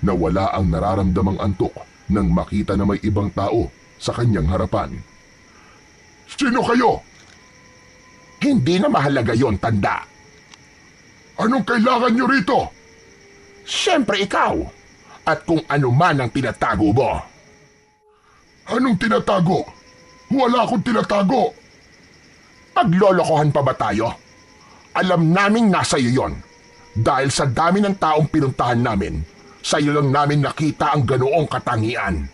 na wala ang nararamdamang antok nang makita na may ibang tao sa kanyang harapan. Sino kayo? Hindi na mahalaga yon, tanda. Anong kailangan niyo rito? Siyempre ikaw. At kung ano man ang tinatago mo. Anong tinatago? Wala akong tinatago. Maglolokohan pa ba tayo? Alam naming nasa iyo yon. Dahil sa dami ng taong pinuntahan namin, sa iyo lang namin nakita ang ganoong katangian.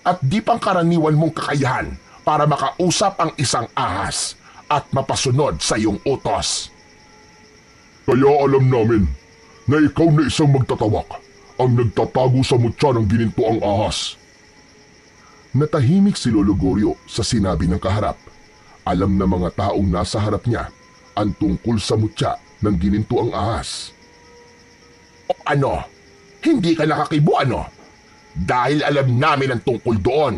At di pang karaniwan mong kakayahan para makausap ang isang ahas at mapasunod sa iyong utos. Kaya alam namin na ikaw na isang magtatawak ang nagtatago sa mutya ng ginintuang ahas. Natahimik si Lolo Goryo sa sinabi ng kaharap. Alam na mga taong nasa harap niya ang tungkol sa mutya ng ginintuang ahas. O ano? Hindi ka nakakibo ano? Dahil alam namin ang tungkol doon.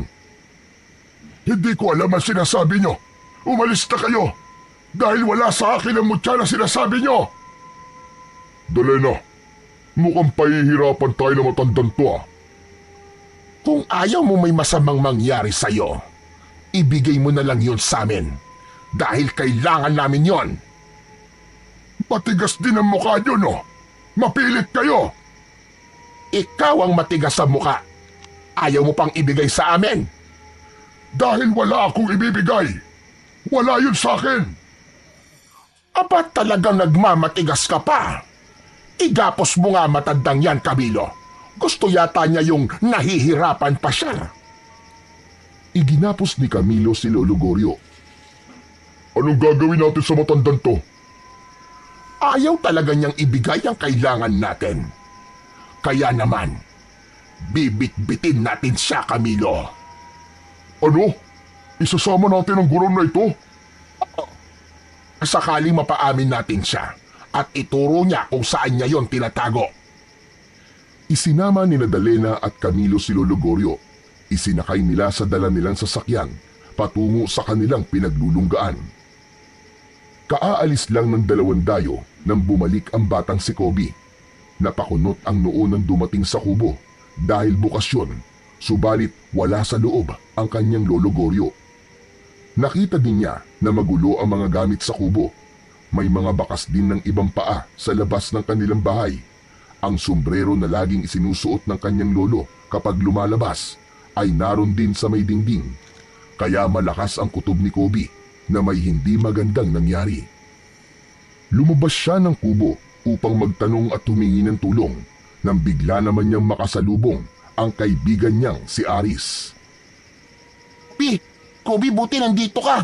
Hindi ko alam ang sinasabi nyo. Umalis na kayo dahil wala sa akin ang mutya na sinasabi nyo. Dalena, mukhang pahihirapan tayo na matandang to ah. Kung ayaw mo may masamang mangyari sa'yo, ibigay mo na lang yun sa amin. Dahil kailangan namin yon. Matigas din ang mukha nyo no. Mapilit kayo. Ikaw ang matigas sa muka. Ayaw mo pang ibigay sa amin. Dahil wala akong ibibigay. Wala yun sa akin. Aba talagang nagmamatigas ka pa. Igapos mo nga matandang yan, Camilo. Gusto yata niya yung nahihirapan pa siya. Iginapos ni Camilo si Lolo Goryo. Anong gagawin natin sa matandang to? Ayaw talaga niyang ibigay ang kailangan natin. Kaya naman, bibit-bitin natin siya, Camilo. Ano? Isasama natin ang gurong na ito? Sakaling mapaamin natin siya at ituro niya kung saan niya yon tinatago. Isinama ni Dalena at Camilo si Lolo Goryo. Isinakay nila sa dala nilang sasakyan patungo sa kanilang pinaglulunggaan. Kaaalis lang ng 2 dayo nang bumalik ang batang si Kobe. Napakunot ang noo ng dumating sa kubo dahil bukasyon, subalit wala sa loob ang kanyang Lolo Goryo. Nakita din niya na magulo ang mga gamit sa kubo. May mga bakas din ng ibang paa sa labas ng kanilang bahay. Ang sombrero na laging isinusuot ng kanyang lolo kapag lumalabas ay naroon din sa may dingding. Kaya malakas ang kutob ni Kobe na may hindi magandang nangyari. Lumabas siya ng kubo upang magtanong at humingi ng tulong nang bigla naman niyang makasalubong ang kaibigan niyang si Aris. Kobe, buti nandito ka.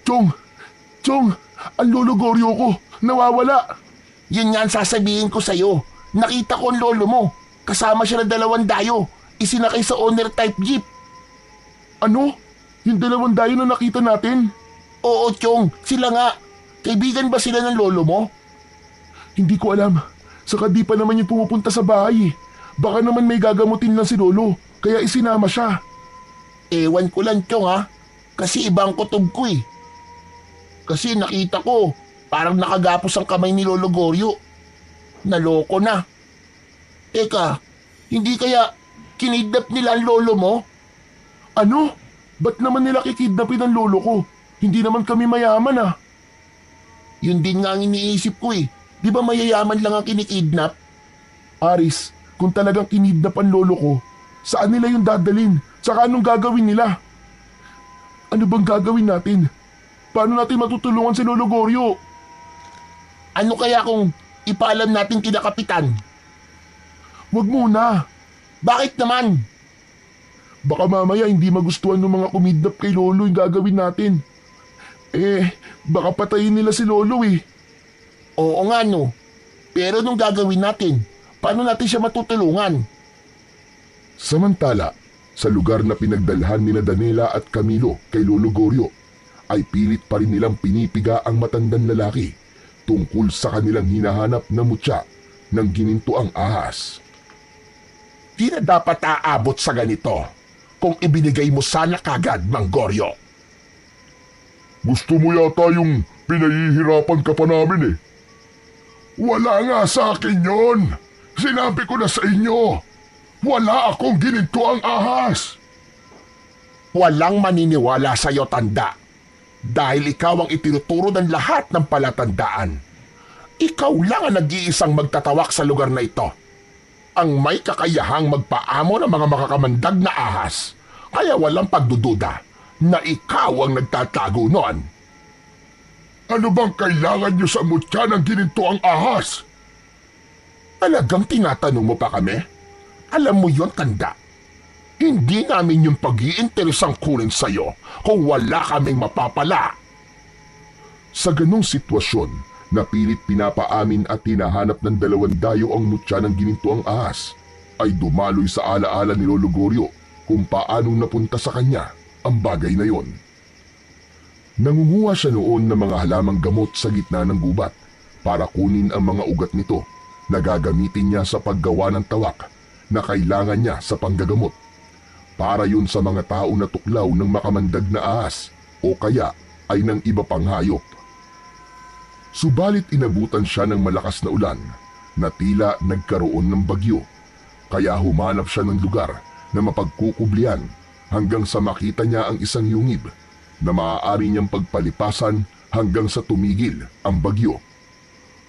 Chong, ang Lolo Goryo ko, nawawala. Yun nga ang sasabihin ko sa'yo. Nakita ko ang lolo mo. Kasama siya ng 2 dayo. Isinakay sa owner type jeep. Ano? Yung 2 dayo na nakita natin? Oo, Chong. Sila nga. Kaibigan ba sila ng lolo mo? Hindi ko alam. Saka di pa naman yung pumupunta sa bahay. Baka naman may gagamutin lang si Lolo, kaya isinama siya. Ewan ko lang, Chong ha. Kasi ibang kutob ko eh. Kasi nakita ko, parang nakagapos ang kamay ni Lolo Goryo. Naloko na. Teka, hindi kaya kinidnap nila ang lolo mo? Ano? Ba't naman nila kikidnapin ang lolo ko? Hindi naman kami mayaman ah. Yun din nga ang iniisip ko eh. Di ba mayayaman lang ang kinikidnap? Aris, kung talagang kinidnap ang lolo ko, saan nila yung dadalin? Saka anong gagawin nila? Ano bang gagawin natin? Paano natin matutulungan si Lolo Goryo? Ano kaya kung ipaalam natin kina Kapitan? Wag muna. Bakit naman? Baka mamaya hindi magustuhan ng mga kumidnap kay Lolo yung gagawin natin. Baka patayin nila si Lolo eh. Oo nga no. Pero nung gagawin natin, paano natin siya matutulungan? Samantala, sa lugar na pinagdalhan nina Danela at Camilo kay Lolo Goryo, ay pilit pa rin nilang pinipiga ang matandang lalaki tungkol sa kanilang hinahanap na mutya ng ginintuang ahas. Di na dapat aabot sa ganito kung ibinigay mo sana kagad, Mang Goryo. Gusto mo yata yung pinahihirapan ka pa namin eh. Wala nga sa akin yon. Sinabi ko na sa inyo. Wala akong ginintuang ahas. Walang maniniwala sa iyo, tanda. Dahil ikaw ang itinuturo ng lahat ng palatandaan. Ikaw lang ang nag-iisang magtatawak sa lugar na ito. Ang may kakayahang magpaamo ng mga makakamandag na ahas. Kaya walang pagdududa na ikaw ang nagtatago noon. Ano bang kailangan niyo sa mutya ng gininto ang ahas? Talagang tinatanong mo pa kami? Alam mo yon, tanda. Hindi namin yung pag-iinteresang kunin sa'yo kung wala kaming mapapala. Sa ganong sitwasyon, napilit pinapaamin at hinahanap ng dalawang dayo ang mutya ng gininto ang ahas, ay dumaloy sa alaala ni Lolo Gorio kung paanong napunta sa kanya ang bagay na yon. Nangunguha siya noon ng mga halamang gamot sa gitna ng gubat para kunin ang mga ugat nito na gagamitin niya sa paggawa ng tawak na kailangan niya sa panggagamot. Para yun sa mga taong natuklaw ng makamandag na ahas o kaya ay ng iba pang hayop. Subalit inabutan siya ng malakas na ulan na tila nagkaroon ng bagyo, kaya humanap siya ng lugar na mapagkukublian hanggang sa makita niya ang isang yungib na maaari niyang pagpalipasan hanggang sa tumigil ang bagyo.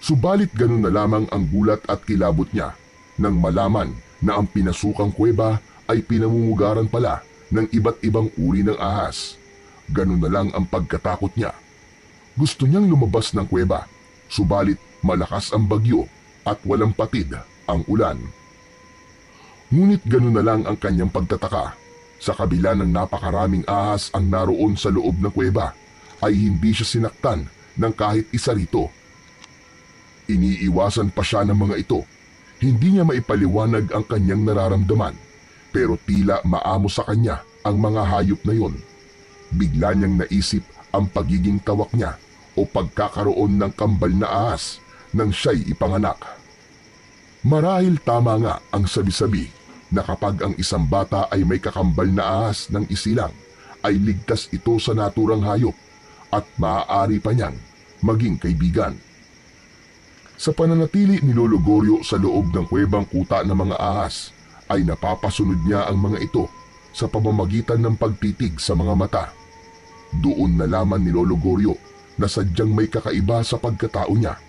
Subalit ganun na lamang ang gulat at kilabot niya nang malaman na ang pinasukang kuweba ay pinamumugaran pala ng iba't ibang uri ng ahas. Ganun na lang ang pagkatakot niya. Gusto niyang lumabas ng kuweba, subalit malakas ang bagyo at walang patid ang ulan. Ngunit ganun na lang ang kanyang pagtataka. Sa kabila ng napakaraming ahas ang naroon sa loob ng kuweba, ay hindi siya sinaktan ng kahit isa rito. Iniiwasan pa siya ng mga ito. Hindi niya maipaliwanag ang kanyang nararamdaman, pero tila maamo sa kanya ang mga hayop na yon. Bigla niyang naisip ang pagiging tawak niya o pagkakaroon ng kambal na ahas nang siya'y ipanganak. Marahil tama nga ang sabi-sabi na kapag ang isang bata ay may kakambal na ahas ng isilang, ay ligtas ito sa naturang hayop at maaari pa niyang maging kaibigan. Sa pananatili ni Lolo Gorio sa loob ng kuwebang kuta ng mga ahas, ay napapasunod niya ang mga ito sa pamamagitan ng pagtitig sa mga mata. Doon nalaman ni Lolo Gorio na sadyang may kakaiba sa pagkatao niya,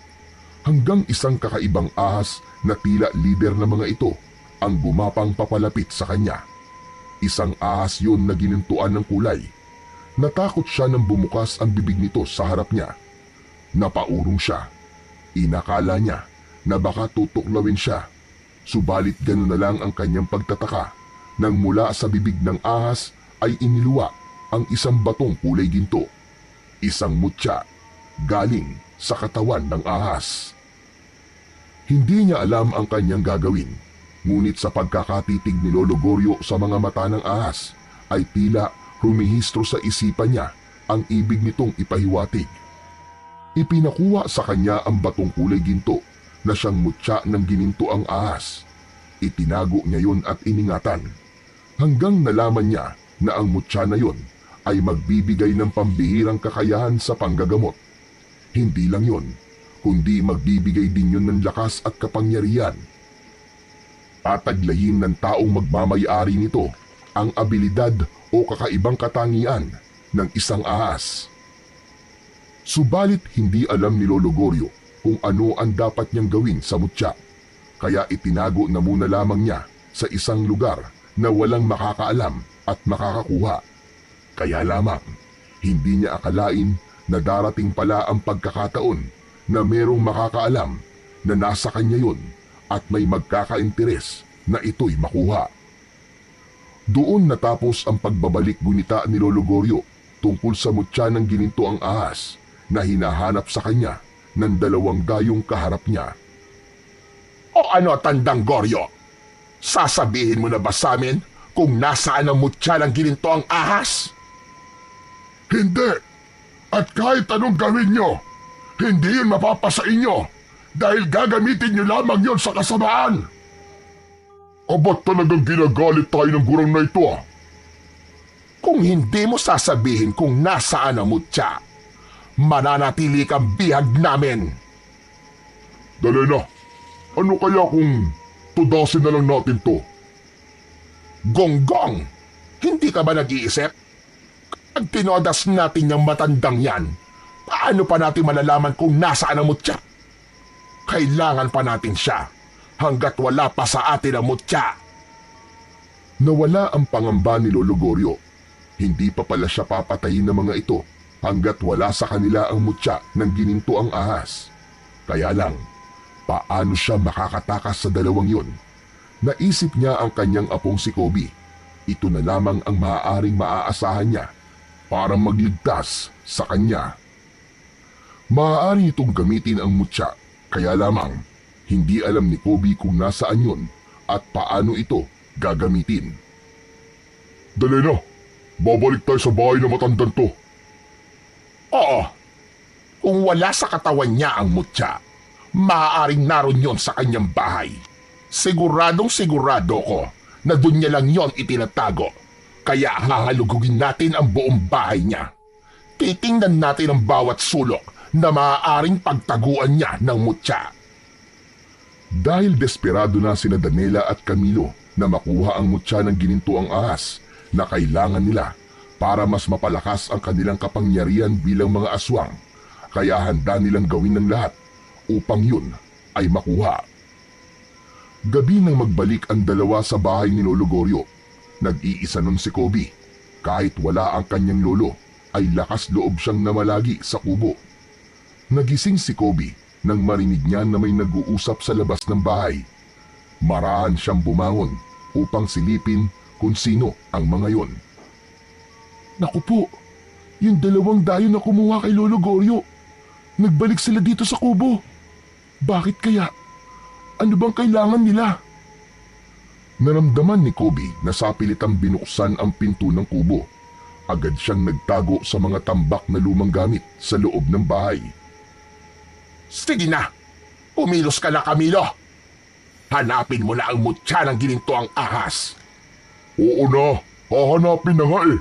hanggang isang kakaibang ahas na tila lider ng mga ito ang gumapang papalapit sa kanya. Isang ahas yun na ginintuan ng kulay. Natakot siya nang bumukas ang bibig nito sa harap niya. Napaurong siya. Inakala niya na baka tutuklawin siya. Subalit gano'n na lang ang kanyang pagtataka nang mula sa bibig ng ahas ay iniluwa ang isang batong kulay ginto. Isang mutya galing sa katawan ng ahas. Hindi niya alam ang kanyang gagawin. Ngunit sa pagkakatitig ni Lolo Gorio sa mga mata ng ahas, ay tila humihistro sa isipan niya ang ibig nitong ipahiwatig. Ipinakuha sa kanya ang batong kulay ginto na siyang mutya ng gininto ang ahas. Itinago niya yun at iningatan, hanggang nalaman niya na ang mutya na yun ay magbibigay ng pambihirang kakayahan sa panggagamot. Hindi lang yun, kundi magbibigay din yun ng lakas at kapangyarihan. Tataglayin ng taong magmamayari nito ang abilidad o kakaibang katangian ng isang ahas. Subalit hindi alam ni Lolo Gorio kung ano ang dapat niyang gawin sa mutya, kaya itinago na muna lamang niya sa isang lugar na walang makakaalam at makakakuha. Kaya lamang, hindi niya akalain na darating pala ang pagkakataon na merong makakaalam na nasa kanya yun at may magkakainteres na ito'y makuha. Doon natapos ang pagbabalik gunita ni Lolo Gorio tungkol sa mutya ng gininto ang ahas na hinahanap sa kanya ng dalawang dayong kaharap niya. O ano, Tandang Gorio? Sasabihin mo na ba sa amin kung nasaan ang mutya ng gininto ang ahas? Hindi! At kahit anong gawin nyo, hindi yun mapapasa inyo dahil gagamitin nyo lamang yun sa kasamaan. Abat talagang ginagalit tayo ng gurang na ito ah. Kung hindi mo sasabihin kung nasaan ang mutya, mananatili kang bihag namin. Dali na, ano kaya kung tudasin na lang natin to? Gonggong, hindi ka ba nag-iisip? Pag tinodas natin yung matandang yan, paano pa natin malalaman kung nasaan ang mutya? Kailangan pa natin siya hanggat wala pa sa atin ang mutya. Nawala ang pangamba ni Lolo Gorio. Hindi pa pala siya papatayin ng mga ito hanggat wala sa kanila ang mutya ng gininto ang ahas. Kaya lang, paano siya makakatakas sa dalawang yon? Naisip niya ang kanyang apong si Kobe. Ito na lamang ang maaaring maaasahan niya para magligtas sa kanya. Maaari itong gamitin ang mutya, kaya lamang hindi alam ni Kobe kung nasaan yun at paano ito gagamitin. Dali na, babalik tayo sa bahay na matandang to. Oo, kung wala sa katawan niya ang mutya, maaaring naroon yon sa kanyang bahay. Siguradong sigurado ko na doon niya lang yon itinatago. Kaya hahalugugin natin ang buong bahay niya. Titingnan natin ang bawat sulok na maaaring pagtaguan niya ng mutya. Dahil desperado na sina Daniela at Camilo na makuha ang mutya ng ginintuang ahas na kailangan nila para mas mapalakas ang kanilang kapangyarihan bilang mga aswang, kaya handa nilang gawin ng lahat upang yun ay makuha. Gabi nang magbalik ang dalawa sa bahay ni Lolo Goryo, nag-iisa nun si Kobe. Kahit wala ang kanyang lolo, ay lakas loob siyang namalagi sa kubo. Nagising si Kobe nang marinig niya na may nag-uusap sa labas ng bahay. Marahan siyang bumangon upang silipin kung sino ang mga yon. Naku po, yung dalawang dayo na kumuha kay Lolo Goryo. Nagbalik sila dito sa kubo. Bakit kaya? Ano bang kailangan nila? Naramdaman ni Kobe na sapilitang binuksan ang pinto ng kubo. Agad siyang nagtago sa mga tambak na lumang gamit sa loob ng bahay. Sige na, umilos ka na, Camilo. Hanapin mo na ang mutya ng gininto ang ahas. Oo na, hahanapin na nga eh.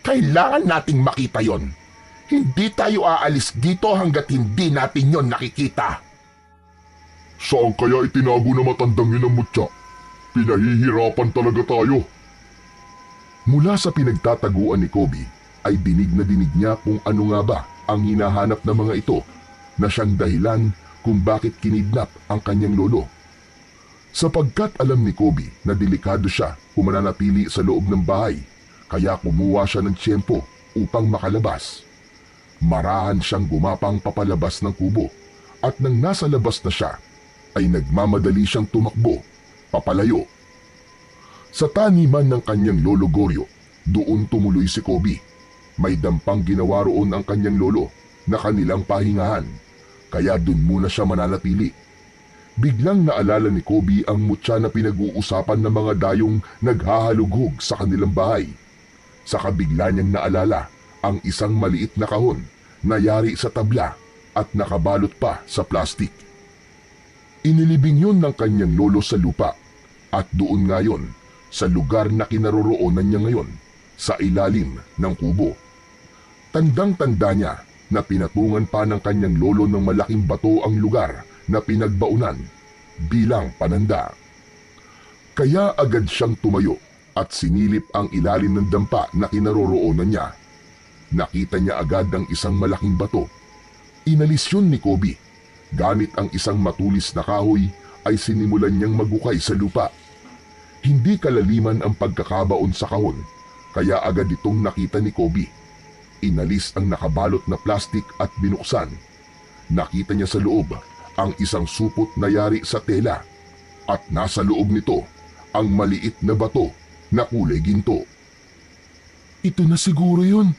Kailangan nating makita yon. Hindi tayo aalis dito hanggat hindi natin yon nakikita. Saan kaya itinago na matandang yun ang mutya? Pinahihirapan talaga tayo. Mula sa pinagtataguan ni Kobe, ay dinig na dinig niya kung ano nga ba ang hinahanap ng mga ito na siyang dahilan kung bakit kinidnap ang kanyang lolo. Sapagkat alam ni Kobe na delikado siya kung mananatili sa loob ng bahay, kaya kumuha siya ng tiyempo upang makalabas. Marahan siyang gumapang papalabas ng kubo at nang nasa labas na siya, ay nagmamadali siyang tumakbo, papalayo. Sa taniman ng kanyang lolo Goryo, doon tumuloy si Kobe. May dampang ginawa roon ang kanyang lolo na kanilang pahingahan, kaya doon muna siya mananatili. Biglang naalala ni Kobe ang mutya na pinag-uusapan ng mga dayong naghahalughog sa kanilang bahay. Saka bigla niyang naalala ang isang maliit na kahon na yari sa tabla at nakabalot pa sa plastik. Inilibing yun ng kanyang lolo sa lupa at doon ngayon sa lugar na kinaroroonan niya ngayon sa ilalim ng kubo. Tandang-tanda niya na pinatungan pa ng kanyang lolo ng malaking bato ang lugar na pinagbaunan bilang pananda. Kaya agad siyang tumayo at sinilip ang ilalim ng dampa na kinaroroonan niya. Nakita niya agad ang isang malaking bato. Inalis yun ni Kobe. Gamit ang isang matulis na kahoy ay sinimulan niyang magukay sa lupa. Hindi kalaliman ang pagkakabaon sa kahon, kaya agad itong nakita ni Kobe. Inalis ang nakabalot na plastik at binuksan. Nakita niya sa loob ang isang supot na yari sa tela at nasa loob nito ang maliit na bato na kulay ginto. Ito na siguro yun.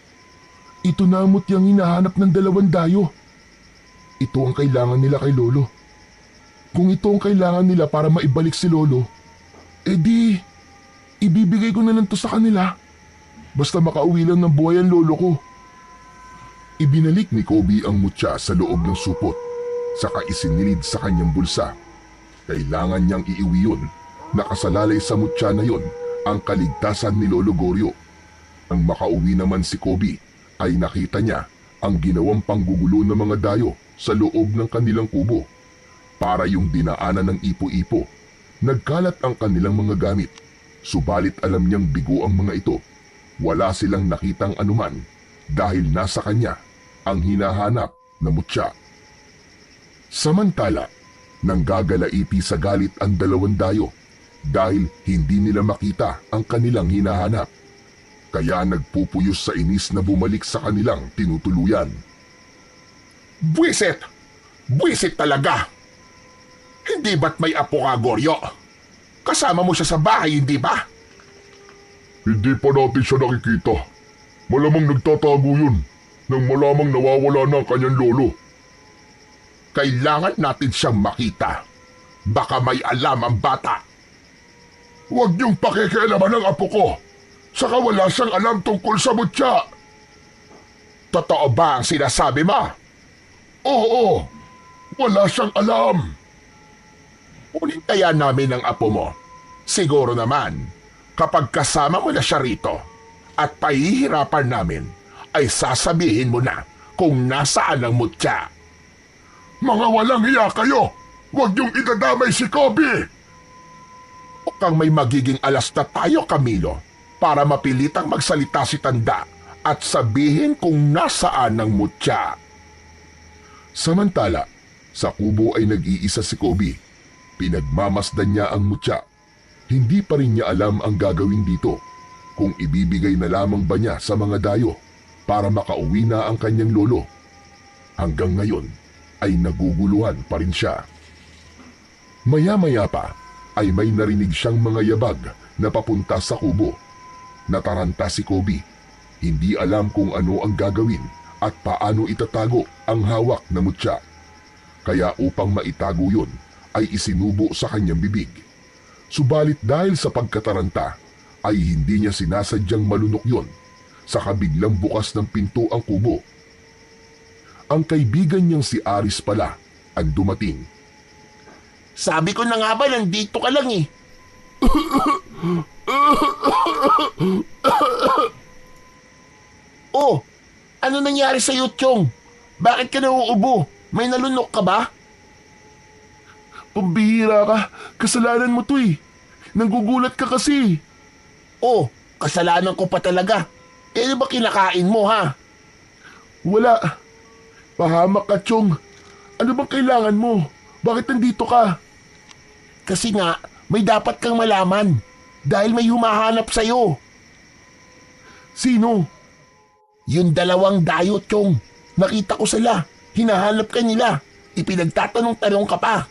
Ito na ang mutyang hinahanap ng dalawang dayo. Ito ang kailangan nila kay Lolo. Kung ito ang kailangan nila para maibalik si Lolo, edi, ibibigay ko na lang to sa kanila. Basta makauwi lang ng buhay ang lolo ko. Ibinalik ni Kobe ang mutya sa loob ng supot, saka isinilid sa kanyang bulsa. Kailangan niyang iiwi yun. Nakasalalay sa mutya na yun ang kaligtasan ni Lolo Goryo. Nang makauwi naman si Kobe, ay nakita niya ang ginawang panggugulo ng mga dayo sa loob ng kanilang kubo. Para yung dinaanan ng ipo-ipo, nagkalat ang kanilang mga gamit. Subalit alam niyang bigo ang mga ito. Wala silang nakitang anuman dahil nasa kanya ang hinahanap na mutya. Samantala, nanggagalaiti sa galit ang dalawang dayo dahil hindi nila makita ang kanilang hinahanap. Kaya nagpupuyos sa inis na bumalik sa kanilang tinutuluyan. Buwisit! Buwisit talaga! Hindi ba't may apo ka, Goryo? Kasama mo siya sa bahay, hindi ba? Hindi pa natin siya nakikita. Malamang nagtatago yun nang malamang nawawala na ang kanyang lolo. Kailangan natin siyang makita. Baka may alam ang bata. Huwag niyong pakikialaman ang apo ko. Saka wala siyang alam tungkol sa mutya. Totoo ba ang sinasabi mo? Oo, wala siyang alam. Kunin kaya namin ang apo mo. Siguro naman, kapag kasama mo na siya rito at pahihirapan namin, ay sasabihin mo na kung nasaan ang mutya. Mga walang hiya kayo! Huwag niyong idadamay si Kobe! Mukhang may magiging alas na tayo, Camilo, para mapilitang magsalita si Tanda at sabihin kung nasaan ang mutya. Samantala, sa kubo ay nag-iisa si Kobe. Pinagmamasdan niya ang mutya. Hindi pa rin niya alam ang gagawin dito, kung ibibigay na lamang ba niya sa mga dayo para makauwi na ang kanyang lolo. Hanggang ngayon ay naguguluhan pa rin siya. Maya-maya pa ay may narinig siyang mga yabag na papunta sa kubo. Nataranta si Kobe. Hindi alam kung ano ang gagawin at paano itatago ang hawak na mutya. Kaya upang maitago yun ay isinubo sa kanyang bibig. Subalit dahil sa pagkataranta ay hindi niya sinasadyang malunok yon sa kabiglang bukas ng pinto ang kubo. Ang kaibigan niyang si Aris pala ang dumating. Sabi ko na nga ba, nandito ka lang eh. Oh, ano nangyari sa Chong? Bakit ka nauubo? May nalunok ka ba? Pambihira ka. Kasalanan mo to eh. Nanggugulat ka kasi. Oh, kasalanan ko pa talaga. Eh, ano ba kinakain mo, ha? Wala. Pahamak ka, Chong. Ano bang kailangan mo? Bakit nandito ka? Kasi nga, may dapat kang malaman. Dahil may humahanap sa'yo. Sino? Yung dalawang dayo, Chong. Nakita ko sila. Hinahanap ka nila. Ipinagtatanong-tanong ka pa.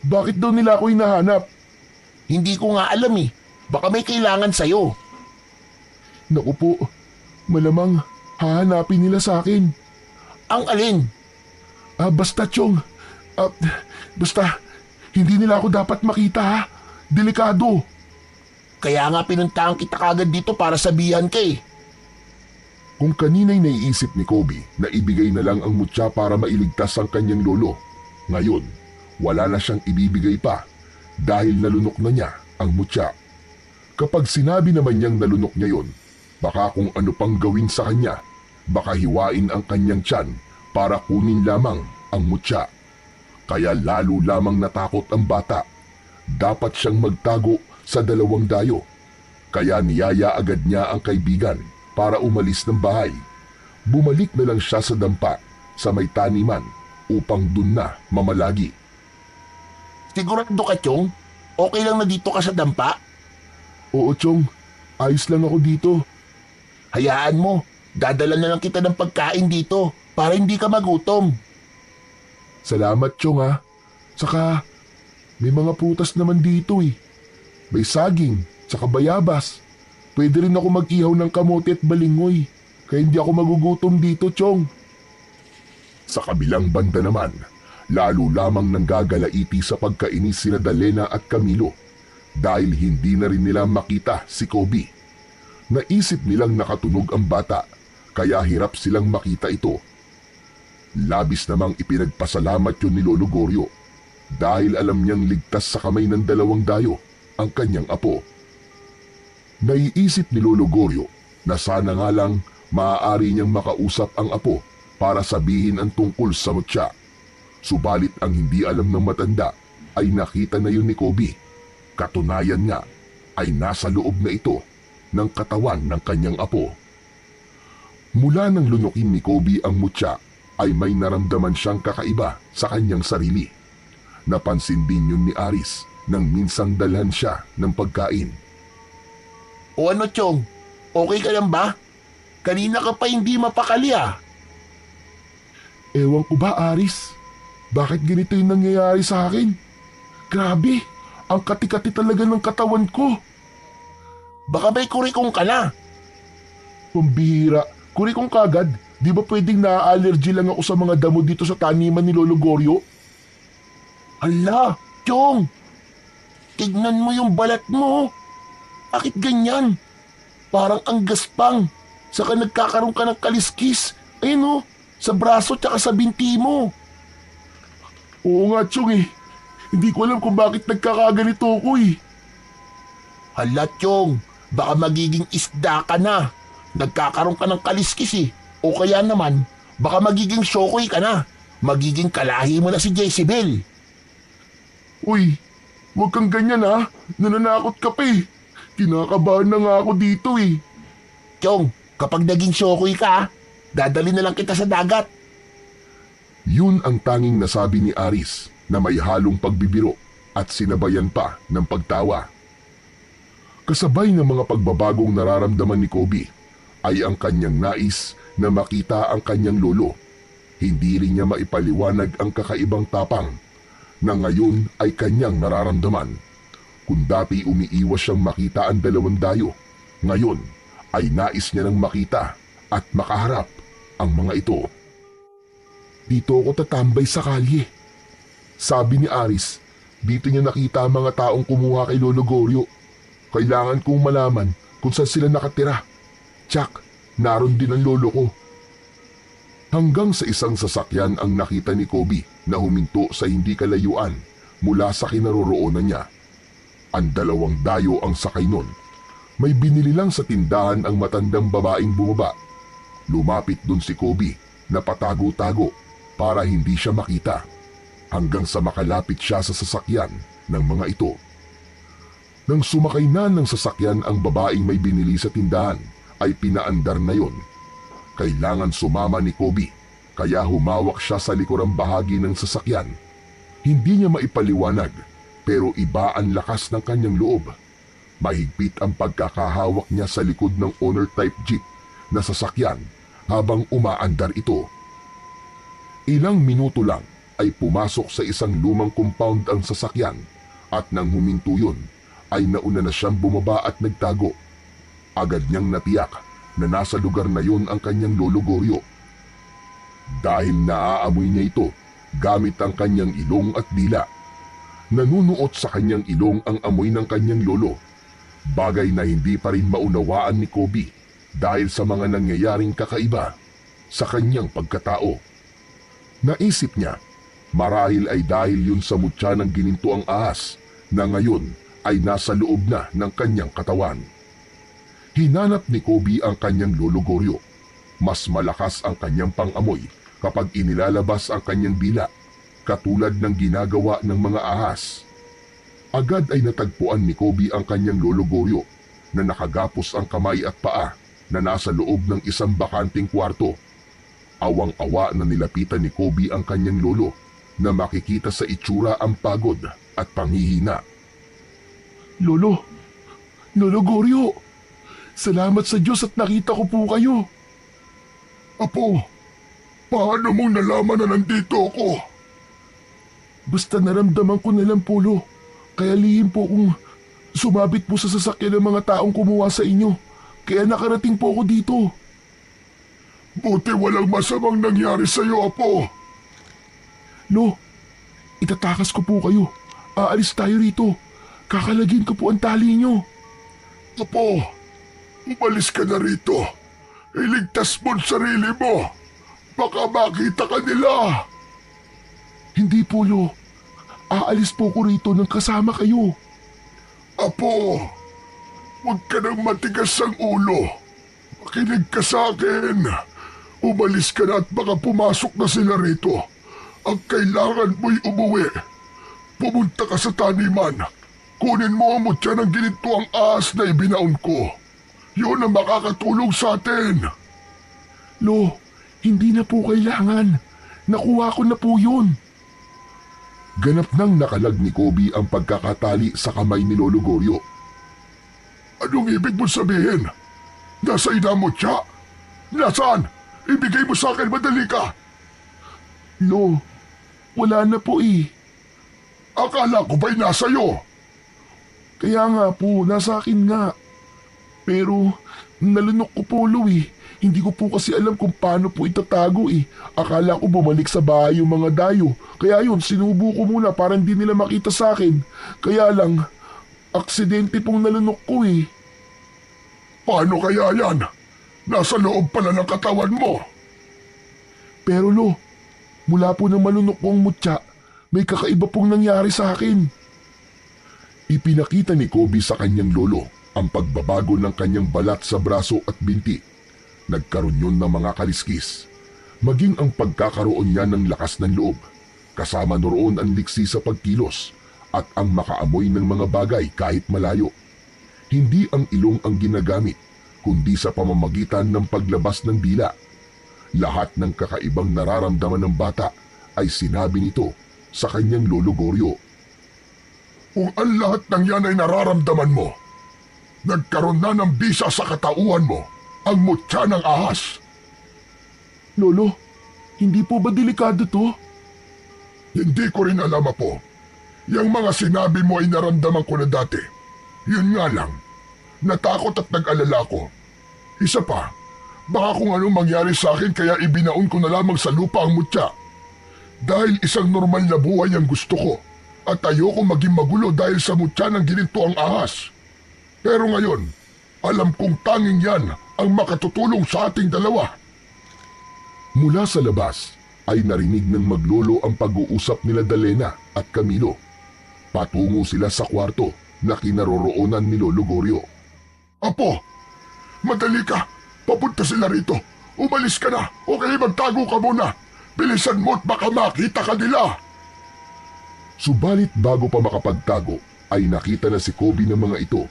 Bakit daw nila ako hinahanap? Hindi ko nga alam eh. Baka may kailangan sa'yo. Naku po, malamang hahanapin nila sa akin. Ang alin? Basta, Chong. Basta, hindi nila ako dapat makita, ha? Delikado. Kaya nga pinuntahan kita kagad dito para sabihan ka eh. Kung kanina'y naiisip ni Kobe na ibigay na lang ang mutya para mailigtas ang kanyang lolo, ngayon, wala na siyang ibibigay pa dahil nalunok na niya ang mutya. Kapag sinabi naman niyang nalunok niya yon, baka kung ano pang gawin sa kanya, baka hiwain ang kanyang tiyan para kunin lamang ang mutya. Kaya lalo lamang natakot ang bata. Dapat siyang magtago sa dalawang dayo. Kaya niyaya agad niya ang kaibigan para umalis ng bahay. Bumalik na lang siya sa dampa sa may taniman upang dun na mamalagi. Sigurado ka, Chong? Okay lang na dito ka sa dampa? Oo, Chong. Ayos lang ako dito. Hayaan mo. Dadala na lang kita ng pagkain dito para hindi ka magutom. Salamat, Chong, ha. Saka, may mga prutas naman dito eh. May saging, saka bayabas. Pwede rin ako mag-ihaw ng kamote at balingoy. Kaya hindi ako magugutom dito, Chong. Sa kabilang banda naman, lalo lamang nanggagalaiti sa pagkainis sina Dalena at Camilo dahil hindi na rin nila makita si Kobe. Naisip nilang nakatunog ang bata kaya hirap silang makita ito. Labis namang ipinagpasalamat yun ni Lolo Goryo dahil alam niyang ligtas sa kamay ng dalawang dayo ang kanyang apo. Naiisip ni Lolo Goryo na sana nga lang maaari niyang makausap ang apo para sabihin ang tungkol sa mutya. Subalit ang hindi alam ng matanda ay nakita na yun ni Kobe. Katunayan nga ay nasa loob na ito ng katawan ng kanyang apo. Mula nang lunukin ni Kobe ang mutya ay may naramdaman siyang kakaiba sa kanyang sarili. Napansin din yun ni Aris nang minsang dalhan siya ng pagkain. O ano, Chong? Okay ka lang ba? Kanina ka pa hindi mapakali ah. Ewan ko ba, Aris? Bakit ganito yung nangyayari sa akin? Grabe, ang kati-kati talaga ng katawan ko. Baka may kurikong ka na. Pambihira, kuri kong kagad, di ba pwedeng na-allergy lang ako sa mga damo dito sa taniman ni Lolo Goryo? Ala, Chong! Tignan mo yung balat mo. Bakit ganyan? Parang ang gaspang. Saka nagkakaroon ka ng kaliskis. Ayun sa braso tsaka sa binti mo. Oo nga, Chong eh. Hindi ko alam kung bakit nagkakaganito ako eh. Hala, Chong, baka magiging isda ka na. Nagkakaroon ka ng kaliskis eh. O kaya naman, baka magiging shokoy ka na. Magiging kalahi mo na si Jezebel. Uy, huwag kang ganyan ha. Nananakot ka pa eh. Kinakabahan na nga ako dito eh. Chong, kapag naging shokoy ka, dadali na lang kita sa dagat. Yun ang tanging nasabi ni Aris na may halong pagbibiro at sinabayan pa ng pagtawa. Kasabay ng mga pagbabagong nararamdaman ni Kobe ay ang kanyang nais na makita ang kanyang lolo. Hindi rin niya maipaliwanag ang kakaibang tapang na ngayon ay kanyang nararamdaman. Kung dati umiiwas siyang makita ang dalawang dayo, ngayon ay nais niya nang makita at makaharap ang mga ito. Dito ako tatambay sa kalye. Sabi ni Aris, dito niya nakita ang mga taong kumuha kay Lolo Goryo. Kailangan kong malaman kung saan sila nakatira. Tsak, naroon din ang lolo ko. Hanggang sa isang sasakyan ang nakita ni Kobe na huminto sa hindi kalayuan mula sa kinaroroonan niya. Ang dalawang dayo ang sakay nun. May binili lang sa tindahan ang matandang babaeng bumaba. Lumapit dun si Kobe na patago-tago para hindi siya makita hanggang sa makalapit siya sa sasakyan ng mga ito. Nang sumakay na ng sasakyan ang babaeng may binili sa tindahan ay pinaandar na yon. Kailangan sumama ni Kobe kaya humawak siya sa likurang bahagi ng sasakyan. Hindi niya maipaliwanag pero iba ang lakas ng kanyang loob. Mahigpit ang pagkakahawak niya sa likod ng owner-type jeep na sasakyan habang umaandar ito. Ilang minuto lang ay pumasok sa isang lumang compound ang sasakyan at nang huminto yun ay nauna na siyang bumaba at nagtago. Agad niyang natiyak na nasa lugar na yun ang kanyang lolo Goryo. Dahil naaamoy niya ito gamit ang kanyang ilong at dila. Nanunuot sa kanyang ilong ang amoy ng kanyang lolo. Bagay na hindi pa rin maunawaan ni Kobe dahil sa mga nangyayaring kakaiba sa kanyang pagkatao. Naisip niya, marahil ay dahil yun sa mutya ng gininto ang ahas na ngayon ay nasa loob na ng kanyang katawan. Hinanap ni Kobe ang kanyang lolo Goryo. Mas malakas ang kanyang pangamoy kapag inilalabas ang kanyang dila, katulad ng ginagawa ng mga ahas. Agad ay natagpuan ni Kobe ang kanyang lolo Goryo na nakagapos ang kamay at paa na nasa loob ng isang bakanting kwarto. Awang-awa na nilapitan ni Kobe ang kanyang lolo na makikita sa itsura ang pagod at panghihina. Lolo Goryo, salamat sa Diyos at nakita ko po kayo. Apo, paano mong nalaman na nandito ako? Basta naramdaman ko na lang po, Lo. Kaya lihim po kung sumabit po sa sasakyan ng mga taong kumuha sa inyo. Kaya nakarating po ako dito. Buti walang masamang nangyari sa iyo, Apo. Lo, itatakas ko po kayo. Aalis tayo rito. Kakalagin ko po ang tali nyo. Apo, umalis ka na rito. Iligtas mo ang sarili mo. Baka makita ka nila. Hindi po, Lo. Aalis po ko rito nang kasama kayo. Apo, huwag ka nang matigas ang ulo. Makinig ka sa akin. Umalis ka na at baka pumasok na sila rito. Ang kailangan mo'y umuwi. Pumunta ka sa taniman. Kunin mo ang mutya ng ginito ang ahas na ibinaon ko. Yun ang makakatulong sa atin. Lo, hindi na po kailangan. Nakuha ko na po yun. Ganap nang nakalag ni Kobe ang pagkakatali sa kamay ni Lolo Goryo. Anong ibig mo sabihin? Nasa ina mo, Tya? Nasaan? Ibigay mo sa akin, madali ka! Lo, wala na po eh. Akala ko ba'y nasa'yo? Kaya nga po, nasa akin nga. Pero nalunok ko po, Lo eh. Hindi ko po kasi alam kung paano po itatago eh. Akala ko bumalik sa bahay yung mga dayo. Kaya yun, sinubo ko muna para hindi nila makita sa akin. Kaya lang, aksidente pong nalunok ko eh. Paano kaya yan? Nasa loob pala ng katawan mo. Pero Lo, mula po nang malunok ko ang mutya, may kakaiba pong nangyari sa akin. Ipinakita ni Kobe sa kanyang lolo ang pagbabago ng kanyang balat sa braso at binti. Nagkaroon yun ng mga kaliskis. Maging ang pagkakaroon niya ng lakas ng loob. Kasama noroon ang liksi sa pagkilos at ang makaamoy ng mga bagay kahit malayo. Hindi ang ilong ang ginagamit, kundi sa pamamagitan ng paglabas ng dila. Lahat ng kakaibang nararamdaman ng bata ay sinabi nito sa kanyang lolo Goryo. Kung ang lahat ng yan ay nararamdaman mo, nagkaroon na ng bisa sa katauhan mo, ang mutya ng ahas. Lolo, hindi po ba delikado to? Hindi ko rin alam, Apo. Yang mga sinabi mo ay naramdaman ko na dati. Yun nga lang, natakot at nag-alala ko. Isa pa, baka kung anong mangyari sa akin kaya ibinaon ko na lamang sa lupa ang mutya. Dahil isang normal na buhay ang gusto ko at ayoko maging magulo dahil sa mutya ng gininto ang ahas. Pero ngayon, alam kong tanging yan ang makatutulong sa ating dalawa. Mula sa labas ay narinig ng maglolo ang pag-uusap nila Dalena at Camilo. Patungo sila sa kwarto na kinaroroonan ni Lolo Goryo. Apo, madali ka. Papunta sila rito. Umalis ka na o kaya magtago ka muna. Bilisan mo at baka makita ka nila. Subalit bago pa makapagtago ay nakita na si Kobe ng mga ito.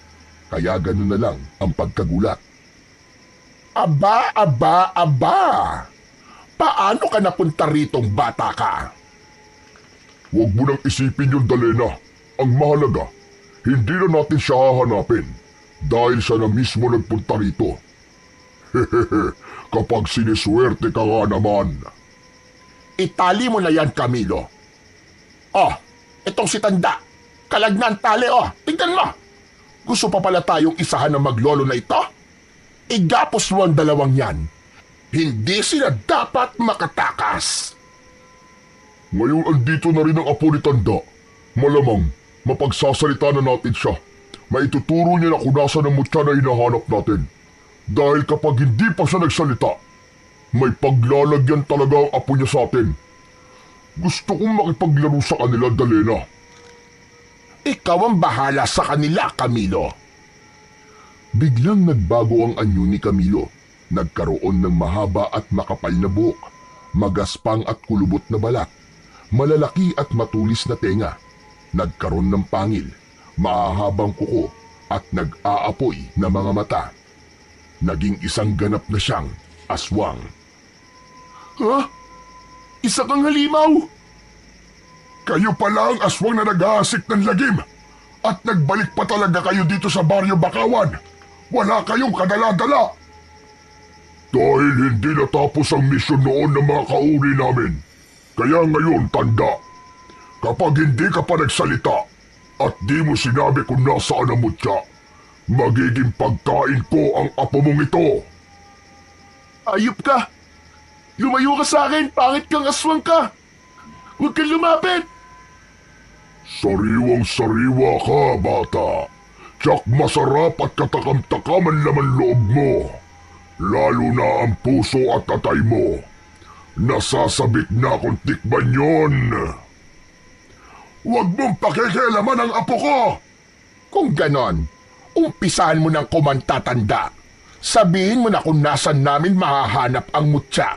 Kaya ganun na lang ang pagkagulat. Aba! Paano ka napunta ritong bata ka? Huwag mo nang isipin yung Dalena. Ang mahalaga, hindi na natin siya hahanapin dahil siya na mismo nagpunta rito. Hehehe, kapag siniswerte ka nga naman. Itali mo na yan, Camilo. Oh, itong si Tanda. Kalagnan tali, oh. Tingnan mo. Gusto pa pala tayong isahan ng maglolo na ito? Igapos mo ang dalawang yan. Hindi sila dapat makatakas. Ngayon andito na rin ang apo ni Tanda. Malamang, mapagsasalita na natin siya. Maituturo niya na kung nasa ng mutya na hinahanap natin. Dahil kapag hindi pa siya nagsalita, may paglalagyan talaga ang apo niya sa atin. Gusto kong makipaglaro sa kanila, Dalena. Ikaw ang bahala sa kanila, Camilo. Biglang nagbago ang anyo ni Camilo. Nagkaroon ng mahaba at makapal na buhok, magaspang at kulubot na balat, malalaki at matulis na tenga. Nagkaroon ng pangil, mahahabang kuko at nag-aapoy na mga mata. Naging isang ganap na siyang aswang. Ha? Isa kang halimaw? Kayo pala ang aswang na nag-aasik ng lagim at nagbalik pa talaga kayo dito sa Baryo Bakawan. Wala kayong kadala-dala. Dahil hindi natapos ang misyon noon ng mga kauri namin. Kaya ngayon, Tanda, kapag hindi ka pa nagsalita at di mo sinabi kung nasaan ang mutya, magiging pagkain ko ang apo mong ito. Ayop ka! Lumayo ka sa akin! Pangit kang aswang ka! Huwag kang lumapit! Sariwang-sariwa ka, bata. Tiyak masarap at katakam-takam ang laman loob mo. Lalo na ang puso at tatay mo. Nasasabik na kung tikman yon. Huwag mong pakikialaman ang apo ko! Kung ganon, umpisahan mo ng kumanta, Tanda. Sabihin mo na kung nasan namin mahahanap ang mutya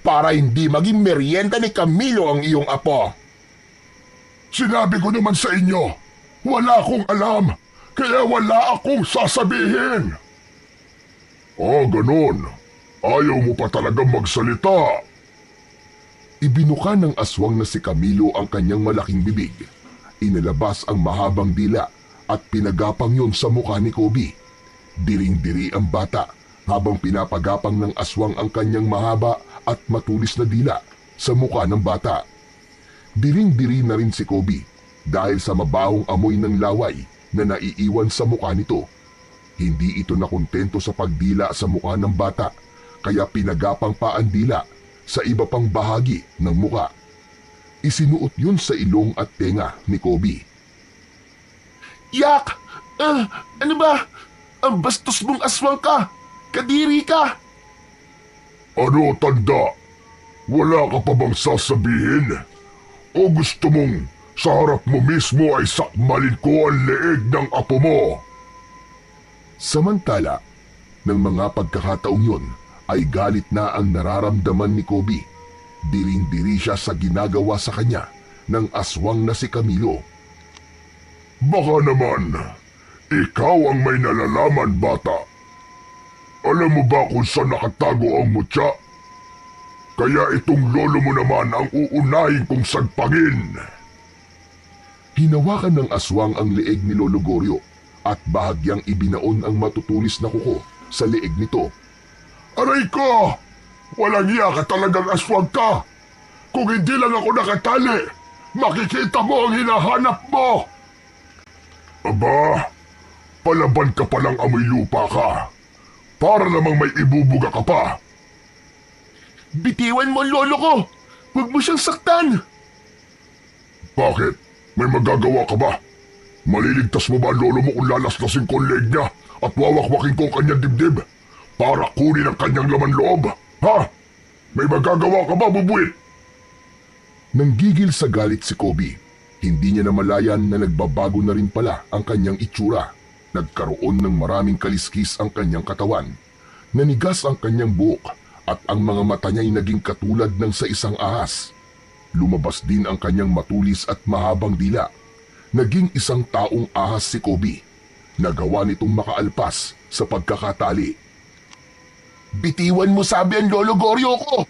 para hindi maging merienda ni Camilo ang iyong apo. Sinabi ko naman sa inyo, wala akong alam, kaya wala akong sasabihin. Ganon. Ayaw mo pa talagang magsalita. Ibinuka ng aswang na si Camilo ang kanyang malaking bibig. Inilabas ang mahabang dila at pinagapang yon sa mukha ni Kobe. Diring-diri ang bata habang pinapagapang ng aswang ang kanyang mahaba at matulis na dila sa mukha ng bata. Diring-diri na rin si Kobe dahil sa mabahong amoy ng laway na naiiwan sa mukha nito. Hindi ito nakontento sa pagdila sa mukha ng bata kaya pinagapang pa ang dila sa iba pang bahagi ng mukha. Isinuot yun sa ilong at tenga ni Kobe. Yak! Ano ba? Ang bastos mong aswang ka! Kadiri ka! Ano, tanda? Wala ka pa bang sasabihin? O gusto mong sa harap mo mismo ay sakmalin ko ang leeg ng apo mo? Samantala, ng mga pagkakataong yun ay galit na ang nararamdaman ni Kobe. Diring-diri siya sa ginagawa sa kanya ng aswang na si Camilo. Baka naman, ikaw ang may nalalaman, bata. Alam mo ba kung saan nakatago ang mutya? Kaya itong lolo mo naman ang uunahin kong sagpangin. Hinawakan ng aswang ang leeg ni Lolo Gorio at bahagyang ibinaon ang matutulis na kuko sa leeg nito. Aray ko! Walang iya ka talagang aswang ka! Kung hindi lang ako nakatali, makikita mo ang hinahanap mo! Aba, palaban ka palang amoy lupa ka. Para namang may ibubuga ka pa. Bitiwan mo ang lolo ko! Huwag mo siyang saktan! Bakit? May magagawa ka ba? Maliligtas mo ba ang lolo mo kung lalaslasin ko ang leg niya at wawakwakin ko ang kanyang dibdib para kunin ang kanyang laman loob? Ha? May magagawa ka ba, bubuit? Nanggigil sa galit si Kobe. Hindi niya namalayan na nagbabago na rin pala ang kanyang itsura. Nagkaroon ng maraming kaliskis ang kanyang katawan. Nanigas ang kanyang buhok at ang mga mata niya'y naging katulad ng sa isang ahas. Lumabas din ang kanyang matulis at mahabang dila. Naging isang taong ahas si Kobe. Nagawa nitong makaalpas sa pagkakatali. Bitiwan mo sabi ang Lolo Gorio ko!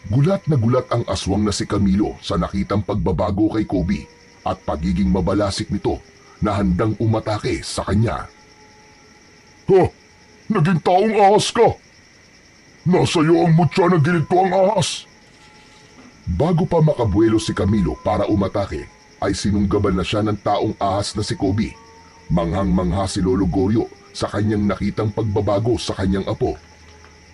Gulat na gulat ang aswang na si Camilo sa nakitang pagbabago kay Kobe at pagiging mabalasik nito na handang umatake sa kanya. Ha? Naging taong ahas ka? Nasa iyo ang mutya ng ginitoang ahas. Bago pa makabuelo si Camilo para umatake, ay sinunggaban na siya ng taong ahas na si Kobe. Manghang-mangha si Lolo Gorio sa kanyang nakitang pagbabago sa kanyang apo.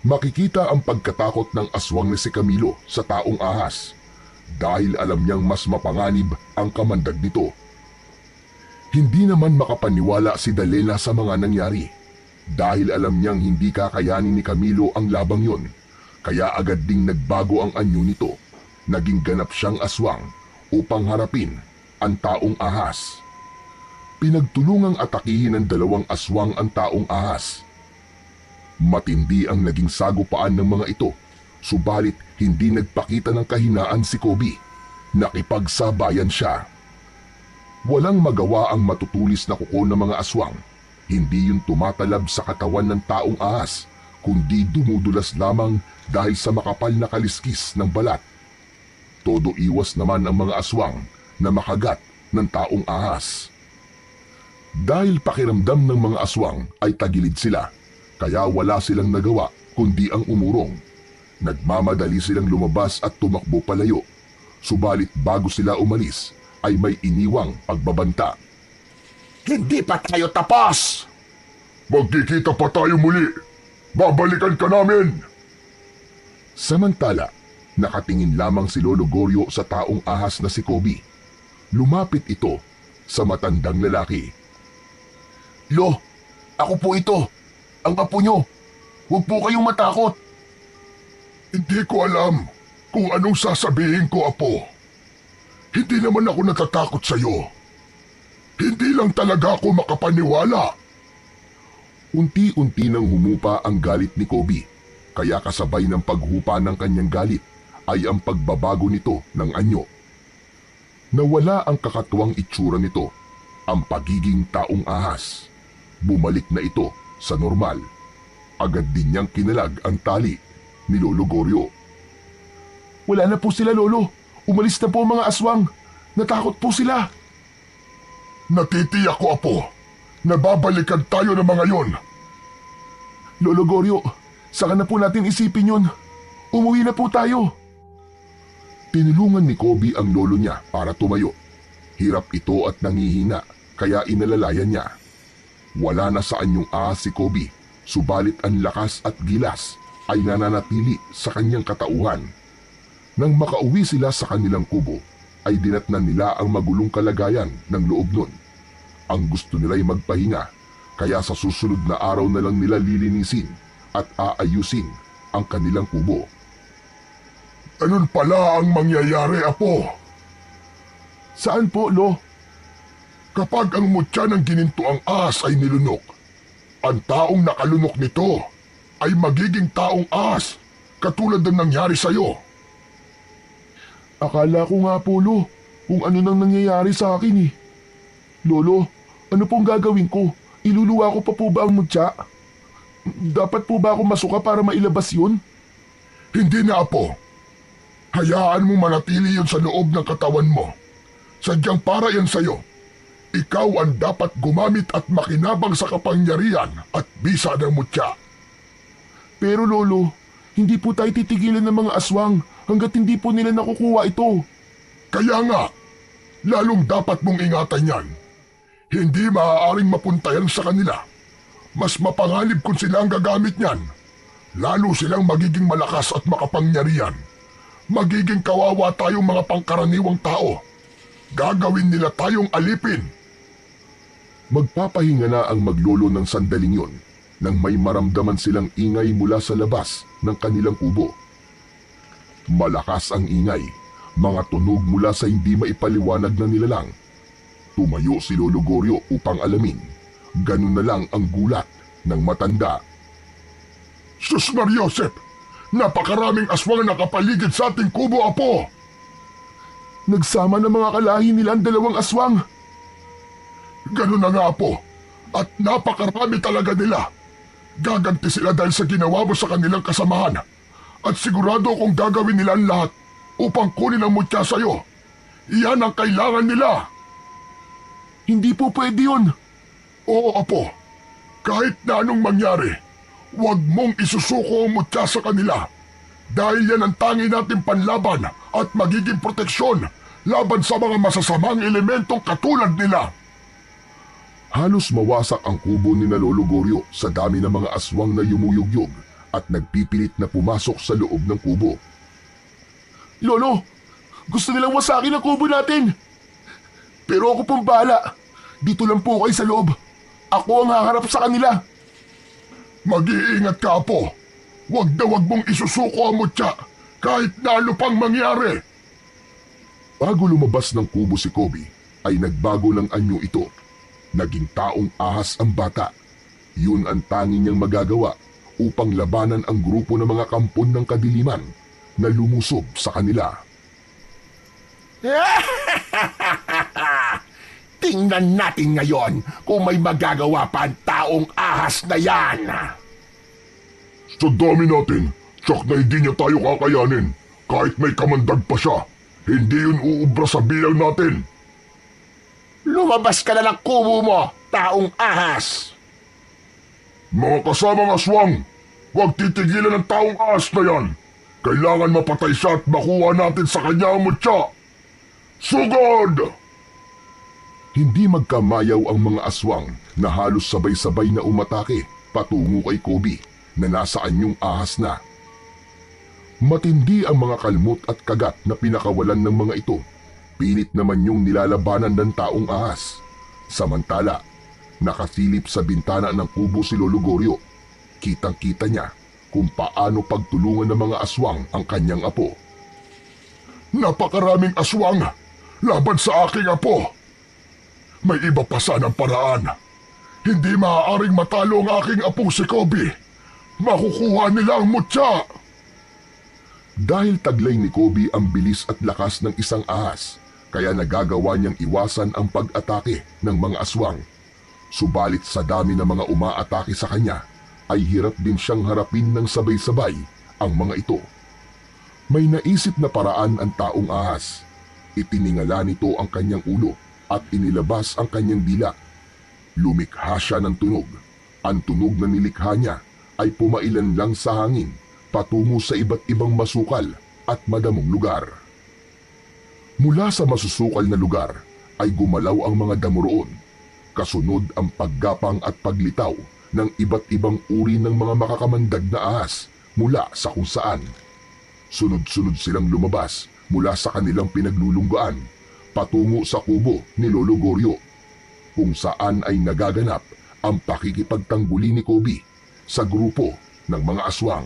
Makikita ang pagkatakot ng aswang na si Camilo sa taong ahas dahil alam niyang mas mapanganib ang kamandag nito. Hindi naman makapaniwala si Dalena sa mga nangyari dahil alam niyang hindi kakayanin ni Camilo ang labang yon, kaya agad ding nagbago ang anyo nito. Naging ganap siyang aswang upang harapin ang taong ahas. Pinagtulungang atakihin ng dalawang aswang ang taong ahas. Matindi ang naging sagupaan ng mga ito, subalit hindi nagpakita ng kahinaan si Kobe. Nakipagsabayan siya. Walang magawa ang matutulis na kuko ng mga aswang. Hindi yun tumatalab sa katawan ng taong ahas, kundi dumudulas lamang dahil sa makapal na kaliskis ng balat. Todo iwas naman ang mga aswang na makagat ng taong ahas. Dahil pakiramdam ng mga aswang ay tagilid sila, kaya wala silang nagawa kundi ang umurong. Nagmamadali silang lumabas at tumakbo palayo, subalit bago sila umalis ay may iniwang pagbabanta. Hindi pa tayo tapos! Magkikita pa tayo muli. Babalikan ka namin. Samantala, nakatingin lamang si Lolo Gorio sa taong ahas na si Kobe. Lumapit ito sa matandang lalaki. Lo, ako po ito. Ang apo nyo. Huwag po kayong matakot. Hindi ko alam kung anong sasabihin ko, apo. Hindi naman ako natatakot sa'yo. Hindi lang talaga ako makapaniwala. Unti-unti nang humupa ang galit ni Kobe, kaya kasabay ng paghupa ng kanyang galit ay ang pagbabago nito ng anyo. Nawala ang kakatuwang itsura nito, ang pagiging taong ahas. Bumalik na ito sa normal. Agad din niyang kinalag ang tali ni Lolo Gorio. Wala na po sila, Lolo. Umalis na po ang mga aswang. Natakot po sila. Natitiyak ko, apo. Nababalikan tayo ng mga yon. Lolo Goryo, saka na po natin isipin yun. Umuwi na po tayo. Tinulungan ni Kobe ang lolo niya para tumayo. Hirap ito at nangihina kaya inalalayan niya. Wala na sa anyong ahas si Kobe, subalit ang lakas at gilas ay nananatili sa kanyang katauhan. Nang makauwi sila sa kanilang kubo, ay dinatnan nila ang magulong kalagayan ng loob nun. Ang gusto nila'y magpahinga, kaya sa susunod na araw na lang nila lilinisin at aayusin ang kanilang kubo. Ganun pala ang mangyayari, Apo. Saan po, Lo? Kapag ang mutya ng ginintuang ahas ay nilunok, ang taong nakalunok nito ay magiging taong ahas katulad ng nangyari sa'yo. Akala ko nga po, Lo, kung ano nang nangyayari sa akin eh. Lolo, ano pong gagawin ko? Iluluwa ko pa po ba ang mutya? Dapat po ba ako masuka para mailabas yun? Hindi na, Apo. Hayaan mo manatili yun sa loob ng katawan mo. Sadyang para yan sa'yo. Ikaw ang dapat gumamit at makinabang sa kapangyarihan at bisa ng mutya. Pero Lolo, hindi po tayo titigilan ng mga aswang hanggat hindi po nila nakukuha ito. Kaya nga, lalong dapat mong ingatan yan. Hindi maaaring mapuntayan sa kanila. Mas mapanganib kung sila ang gagamit niyan. Lalo silang magiging malakas at makapangyarihan. Magiging kawawa tayong mga pangkaraniwang tao. Gagawin nila tayong alipin. Magpapahinga na ang maglolo ng sandaling yon nang may maramdaman silang ingay mula sa labas ng kanilang kubo. Malakas ang ingay, mga tunog mula sa hindi maipaliwanag na nilalang. Tumayo si Lolo Goryo upang alamin. Ganun na lang ang gulat ng matanda. Sus Mariosep! Napakaraming aswang na nakapaligid sa ating kubo, Apo! Nagsama ng mga kalahi nila ang dalawang aswang. Ganun na nga, Apo. At napakarami talaga nila. Gaganti sila dahil sa ginawa mo sa kanilang kasamahan. At sigurado kung gagawin nila ang lahat upang kunin ang mutya sa'yo. Iyan ang kailangan nila. Hindi po pwede yun. Oo, Apo. Kahit na anong mangyari, huwag mong isusuko ang mutya sa kanila. Dahil yan ang tangi nating panlaban at magiging proteksyon laban sa mga masasamang elementong katulad nila. Halos mawasak ang kubo ni Lolo Goryo sa dami ng mga aswang na yumuyugyog at nagpipilit na pumasok sa loob ng kubo. Lolo, gusto nilang wasakin ang kubo natin. Pero ako pong bahala. Dito lang po kayo sa loob. Ako ang haharap sa kanila. Mag-iingat ka, Apo. Huwag na huwag mong isusuko ang mutya kahit na ano pang mangyari. Bago lumabas ng kubo si Kobe, ay nagbago ng anyo ito. Naging taong ahas ang bata. Yun ang tanging niyang magagawa upang labanan ang grupo ng mga kampon ng kadiliman na lumusob sa kanila. Tingnan natin ngayon kung may magagawa pa ang taong ahas na yan. Sa dami natin, tsak na hindi niya tayo kakayanin. Kahit may kamandag pa siya, hindi yun uubra sa bilang natin. Lumabas ka na ng kubo mo, taong ahas! Mga kasamang aswang, huwag titigilan ng taong ahas na yan. Kailangan mapatay siya at makuha natin sa kanya ang mutya. Sugod! Hindi magkamayaw ang mga aswang na halos sabay-sabay na umatake patungo kay Kobe na nasa anyong ahas na. Matindi ang mga kalmot at kagat na pinakawalan ng mga ito. Pilit naman yung nilalabanan ng taong ahas. Samantala, nakasilip sa bintana ng kubo si Lolo Goryo. Kitang-kita niya kung paano pagtulungan ng mga aswang ang kanyang apo. Napakaraming aswang laban sa aking apo. May iba pa sanang paraan. Hindi maaaring matalo ang aking apong si Kobe. Makukuha nila ang mutya. Dahil taglay ni Kobe ang bilis at lakas ng isang ahas, kaya nagagawa niyang iwasan ang pag-atake ng mga aswang. Subalit sa dami ng mga umaatake sa kanya, ay hirap din siyang harapin ng sabay-sabay ang mga ito. May naisip na paraan ang taong ahas. Itiningala nito ang kanyang ulo at inilabas ang kanyang dila. Lumikha siya ng tunog. Ang tunog na nilikha niya ay pumailan lang sa hangin patungo sa iba't ibang masukal at madamong lugar. Mula sa masusukal na lugar ay gumalaw ang mga damo roon. Kasunod ang paggapang at paglitaw ng iba't ibang uri ng mga makakamandag na ahas mula sa kung saan. Sunod-sunod silang lumabas mula sa kanilang pinaglulunggaan patungo sa kubo ni Lolo Goryo, kung saan ay nagaganap ang pakikipagtangguli ni Kobe sa grupo ng mga aswang.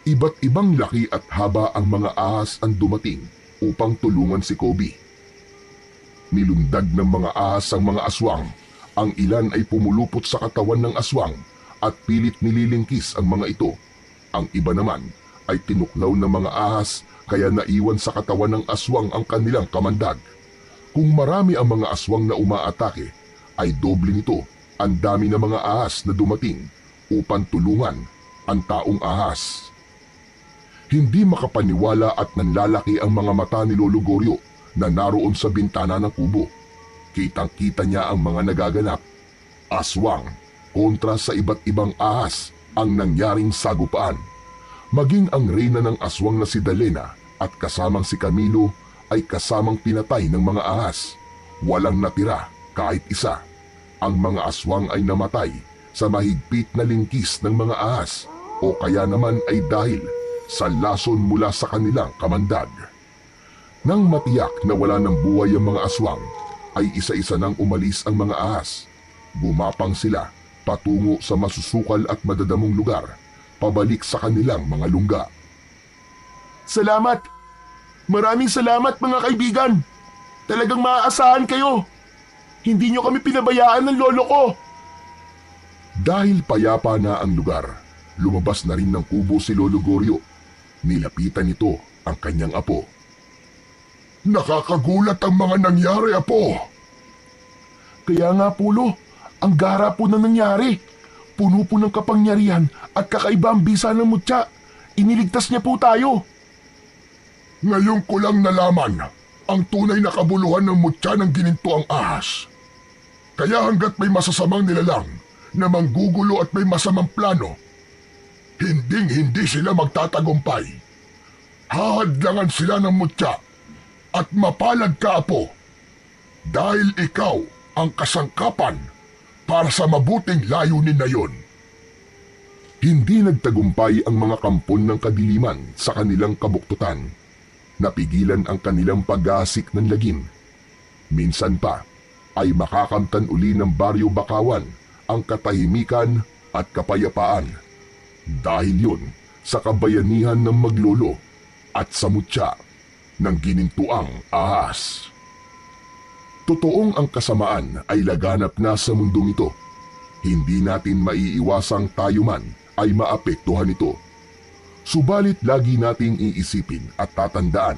Iba't ibang laki at haba ang mga ahas ang dumating upang tulungan si Kobe. Nilundag ng mga ahas ang mga aswang. Ang ilan ay pumulupot sa katawan ng aswang at pilit nililingkis ang mga ito. Ang iba naman ay tinuklaw ng mga ahas kaya naiwan sa katawan ng aswang ang kanilang kamandag. Kung marami ang mga aswang na umaatake, ay doble nito ang dami ng mga ahas na dumating upang tulungan ang taong ahas. Hindi makapaniwala at nanlalaki ang mga mata ni Lolo Goryo na naroon sa bintana ng kubo. Kitang-kita niya ang mga nagaganap. Aswang kontra sa iba't ibang ahas ang nangyaring sagupaan. Maging ang reyna ng aswang na si Dalena at kasamang si Camilo ay kasamang pinatay ng mga ahas. Walang natira kahit isa. Ang mga aswang ay namatay sa mahigpit na lingkis ng mga ahas o kaya naman ay dahil sa lason mula sa kanilang kamandag. Nang matiyak na wala ng buhay ang mga aswang, ay isa-isa nang umalis ang mga ahas. Gumapang sila patungo sa masusukal at madadamong lugar, pabalik sa kanilang mga lungga. Salamat! Maraming salamat mga kaibigan! Talagang maaasahan kayo! Hindi nyo kami pinabayaan ng lolo ko! Dahil payapa na ang lugar, lumabas na rin ng kubo si Lolo Goryo. Nilapitan nito ang kanyang apo. Nakakagulat ang mga nangyari, apo. Kaya nga Pulo, ang gara po na nangyari. Puno po ng kapangyarihan at kakaiba ang bisa ng mutya. Iniligtas niya po tayo. Ngayon ko lang nalaman ang tunay na kabuluhan ng mutya ng gininto ang ahas. Kaya hanggat may masasamang nilalang na manggugulo at may masamang plano, hinding-hindi sila magtatagumpay. Hahadlangan sila ng mutya at mapalad ka, apo. Dahil ikaw ang kasangkapan para sa mabuting layunin na yon. Hindi nagtagumpay ang mga kampon ng kadiliman sa kanilang kabuktutan. Napigilan ang kanilang pag-aasik ng lagim. Minsan pa ay makakamtan uli ng Baryo Bakawan ang katahimikan at kapayapaan. Dahil yun sa kabayanihan ng maglolo at sa mutya ng ginintuang ahas. Totoong ang kasamaan ay laganap na sa mundong ito. Hindi natin maiiwasang tayo man ay maapektuhan ito. Subalit lagi nating iisipin at tatandaan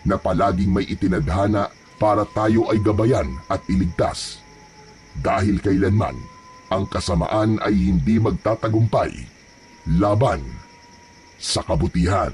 na palaging may itinadhana para tayo ay gabayan at iligtas. Dahil kailanman ang kasamaan ay hindi magtatagumpay laban sa kabutihan.